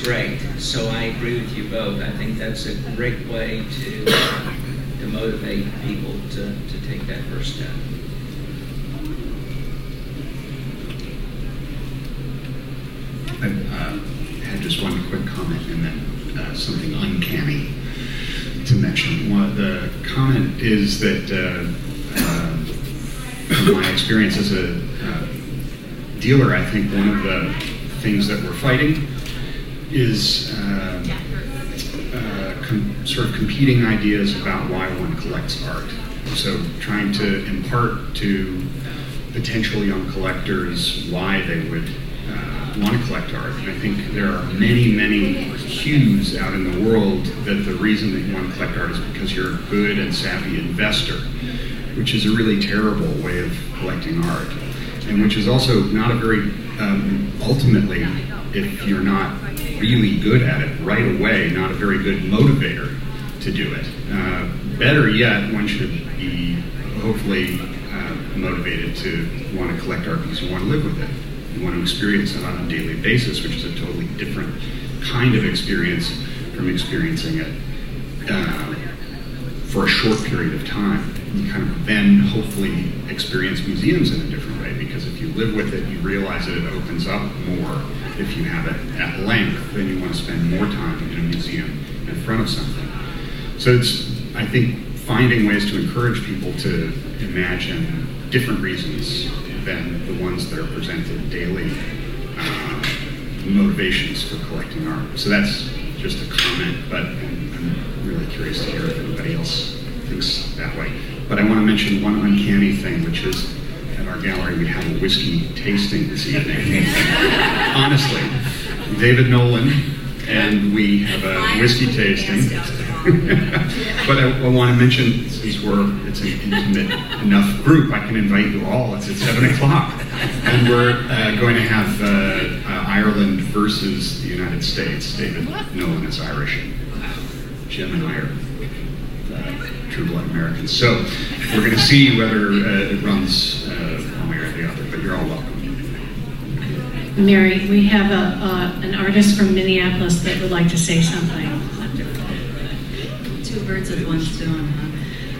great. So I agree with you both. I think that's a great way to motivate people to take that first step. I had just one quick comment and then something uncanny to mention. The comment is that from my experience as a dealer, I think one of the things that we're fighting is sort of competing ideas about why one collects art. So trying to impart to potential young collectors why they would want to collect art. And I think there are many, many cues out in the world that the reason that you want to collect art is because you're a good and savvy investor, which is a really terrible way of collecting art, and which is also not a very, ultimately, if you're not really good at it right away, not a very good motivator to do it. Better yet, one should be hopefully motivated to want to collect art because you want to live with it. You want to experience it on a daily basis, which is a totally different kind of experience from experiencing it for a short period of time. You kind of then hopefully experience museums in a different way, because if you live with it, you realize that it opens up more. If you have it at length, then you want to spend more time in a museum in front of something. So it's, I think, finding ways to encourage people to imagine different reasons than the ones that are presented daily, motivations for collecting art. So that's just a comment, but I'm really curious to hear if anybody else thinks that way. But I want to mention one uncanny thing, which is at our gallery we have a whiskey tasting this evening. Honestly, David Nolan and we have a whiskey tasting. But I want to mention, since it's an intimate enough group, I can invite you all. It's at 7 o'clock. And we're going to have Ireland versus the United States. David Nolan is Irish. Jim and I are true blood Americans. So we're going to see whether it runs one way or the other, but you're all welcome. Mary, we have an artist from Minneapolis that would like to say something. Two birds with one stone,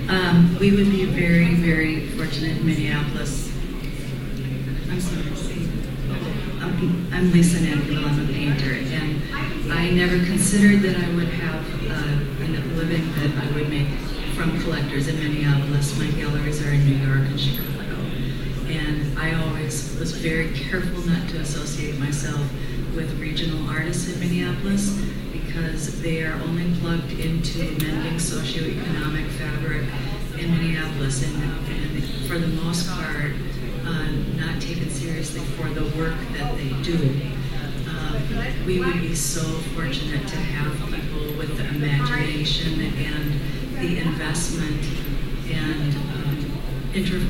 huh? We would be very, very fortunate in Minneapolis. I'm sorry, I'm Lisa Nankivel, I'm a painter, and I never considered that I would have a living that I would make from collectors in Minneapolis. My galleries are in New York and Chicago. And I always was very careful not to associate myself with regional artists in Minneapolis, because they are only plugged into the mending socioeconomic fabric in Minneapolis, and for the most part, not taken seriously for the work that they do. We would be so fortunate to have people with the imagination and the investment and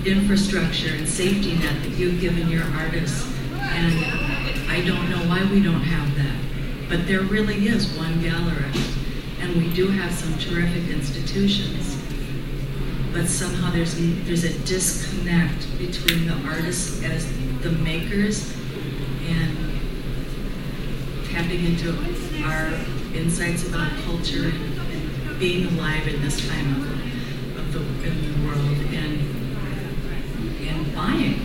infrastructure and safety net that you've given your artists. And I don't know why we don't have that. But there really is one gallery, and we do have some terrific institutions. But somehow there's a disconnect between the artists as the makers and tapping into our insights about culture and being alive in this time of the world and buying.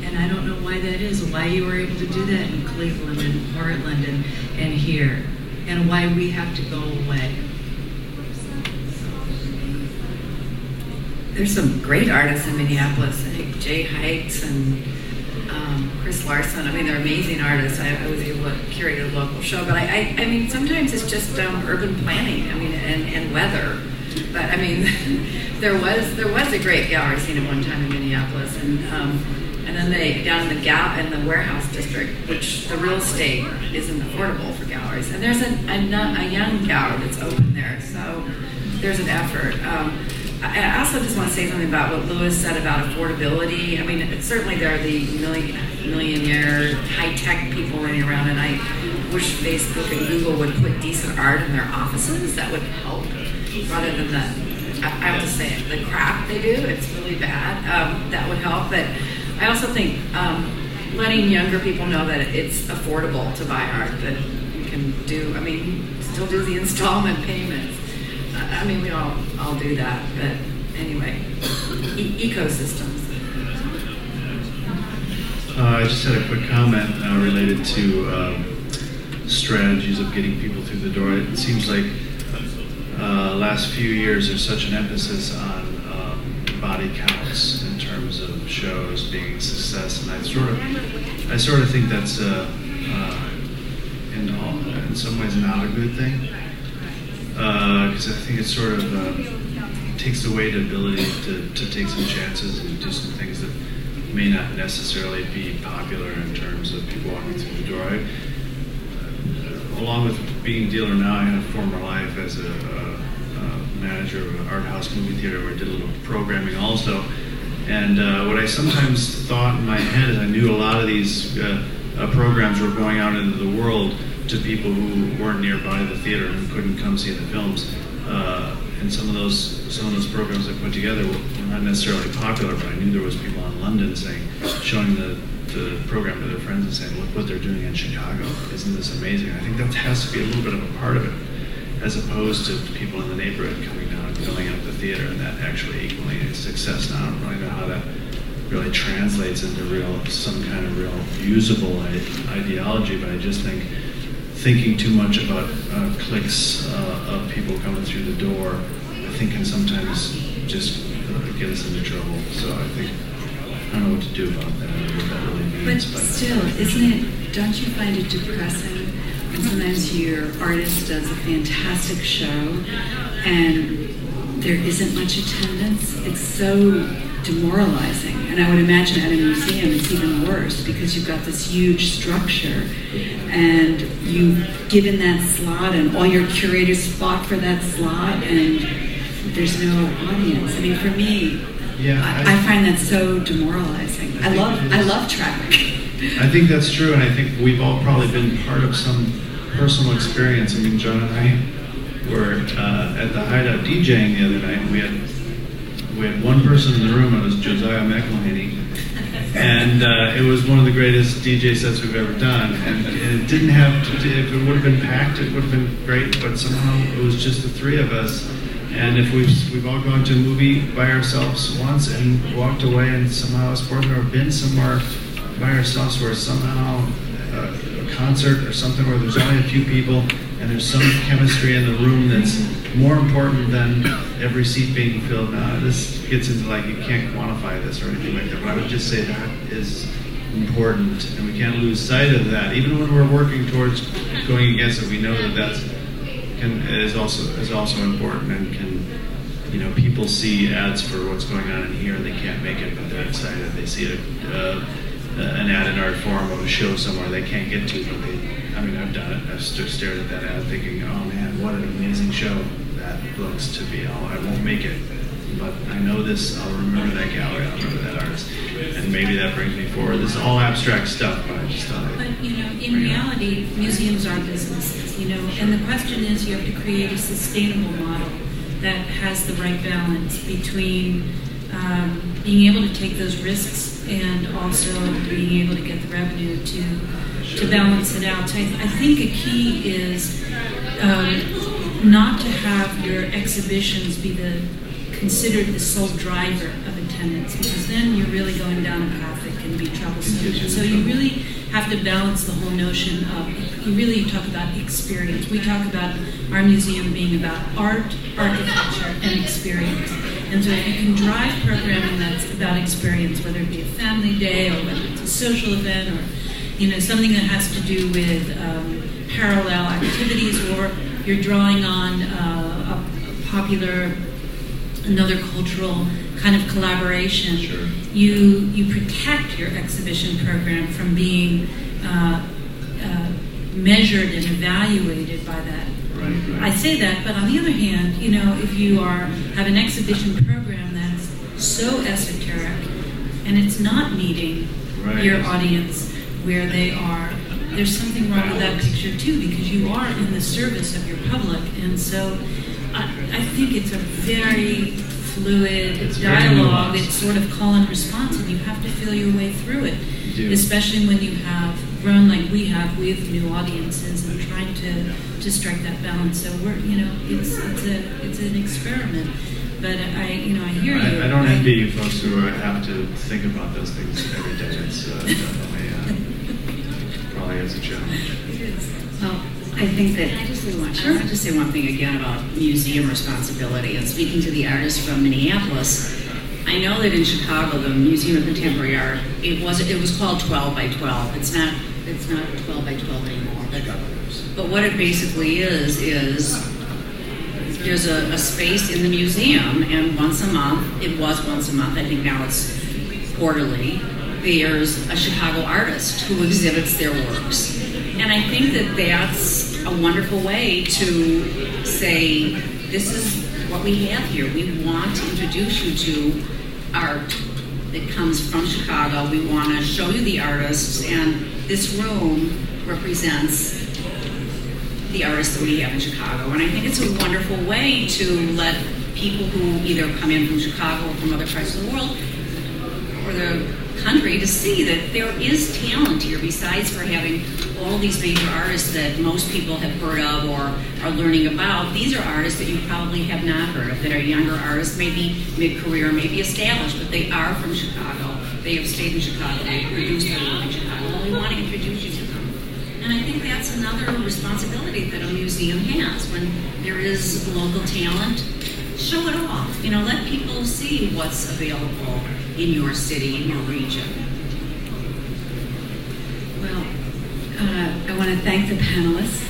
And I don't know why that is, why you were able to do that in Cleveland and Portland and here, and why we have to go away. There's some great artists in Minneapolis. I think Jay Hikes and Chris Larson. I mean, they're amazing artists. I was able to curate a local show, but I mean, sometimes it's just urban planning. I mean, and weather. But I mean, there was a great gallery scene at one time in Minneapolis, and then they down in the warehouse district, which the real estate isn't affordable for galleries. And there's a young gallery that's open there, so there's an effort. I also just want to say something about what Louis said about affordability. I mean, certainly there are the millionaire, high-tech people running around, and I wish Facebook and Google would put decent art in their offices. That would help, rather than I have to say it, the crap they do. It's really bad. That would help. But I also think letting younger people know that it's affordable to buy art, that you can do, I mean, still do the installment payments. I mean, we all do that, but anyway, ecosystems. I just had a quick comment related to strategies of getting people through the door. It seems like last few years there's such an emphasis on body counts in terms of shows being a success, and I sort of think that's in some ways not a good thing, because I think it sort of takes away the ability to take some chances and do some things that may not necessarily be popular in terms of people walking through the door. Along with being a dealer now, I had a former life as a manager of an art house movie theater where I did a little programming also. And what I sometimes thought in my head is I knew a lot of these programs were going out into the world to people who weren't nearby the theater and couldn't come see the films. And some of those programs I put together were not necessarily popular, but I knew there was people in London showing the program to their friends and saying, look what they're doing in Chicago. Isn't this amazing? I think that has to be a little bit of a part of it, as opposed to people in the neighborhood coming down and filling up the theater, and that actually equaling a success. Now, I don't really know how that really translates into some kind of real usable ideology, but I just think thinking too much about clicks of people coming through the door, I think can sometimes just get us into trouble. So I think, I don't know what to do about that, or what that really means. But still, don't you find it depressing when sometimes your artist does a fantastic show and there isn't much attendance? It's so demoralizing. And I would imagine at a museum it's even worse, because you've got this huge structure and you've given that slot and all your curators fought for that slot and there's no audience. I mean, for me, I find that so demoralizing. I love traffic. I think that's true, and I think we've all probably been part of some personal experience. I mean, John and I were at the Hideout DJing the other night. We had one person in the room. It was Josiah McElhaney, and it was one of the greatest DJ sets we've ever done. And it didn't have to. If it would have been packed, it would have been great. But somehow it was just the three of us. And if we've all gone to a movie by ourselves once and walked away, and somehow us four or been somewhere by ourselves where somehow a concert or something where there's only a few people and there's some chemistry in the room that's more important than every seat being filled. Now, this gets into like you can't quantify this or anything like that, but I would just say that is important, and we can't lose sight of that. Even when we're working towards going against it, we know that is also important, and can, you know, people see ads for what's going on in here and they can't make it, but they're excited. They see an ad in Art Forum of a show somewhere they can't get to, but I've done it. I've stared at that ad thinking, oh man, what an amazing show that looks to be. I won't make it, but I know this. I'll remember that gallery. I'll remember that artist, and maybe that brings me forward. This is all abstract stuff, but I just thought. But in reality, museums are businesses. And the question is, you have to create a sustainable model that has the right balance between being able to take those risks and also being able to get the revenue to balance it out. So I think a key is not to have your exhibitions be considered the sole driver of attendance, because then you're really going down a path that can be troublesome. And so you really have to balance the whole notion of, you really talk about experience. We talk about our museum being about art, architecture, and experience. And so if you can drive programming that's about experience, whether it be a family day or whether it's a social event or something that has to do with parallel activities, or you're drawing on a popular, another cultural kind of collaboration, sure. You protect your exhibition program from being measured and evaluated by that Right. I say that, but on the other hand, if you have an exhibition program that's so esoteric and it's not meeting your audience where they are, there's something wrong with that picture too, because you are in the service of your public. And so I think it's a very fluid dialogue. It's sort of call and response, and you have to feel your way through it, especially when you have grown like we have with new audiences and trying to strike that balance. So we're, it's an experiment. But I hear you. I don't envy you folks who have to think about those things every day. It's definitely probably is a challenge. Well, I think that I want to say one thing again about museum responsibility. And speaking to the artist from Minneapolis, I know that in Chicago, the Museum of Contemporary Art, it was called 12 by 12. It's not 12 by 12 anymore. But what it basically is there's a space in the museum, and once a month, it was once a month, I think now it's quarterly, there's a Chicago artist who exhibits their works. And I think that that's a wonderful way to say, this is what we have here. We want to introduce you to art that comes from Chicago. We want to show you the artists, and this room represents the artists that we have in Chicago. And I think it's a wonderful way to let people who either come in from Chicago or from other parts of the world or the country to see that there is talent here, besides for having all these major artists that most people have heard of or are learning about. These are artists that you probably have not heard of, that are younger artists, maybe mid-career, maybe established, but they are from Chicago. They have stayed in Chicago. They produce their work in Chicago. And we want to introduce you to them. And I think that's another responsibility that a museum has. When there is local talent, show it off. Let people see what's available in your city, in your region. Well, I want to thank the panelists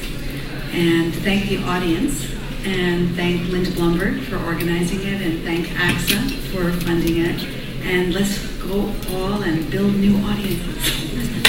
and thank the audience and thank Linda Blumberg for organizing it and thank AXA for funding it. And let's go all and build new audiences.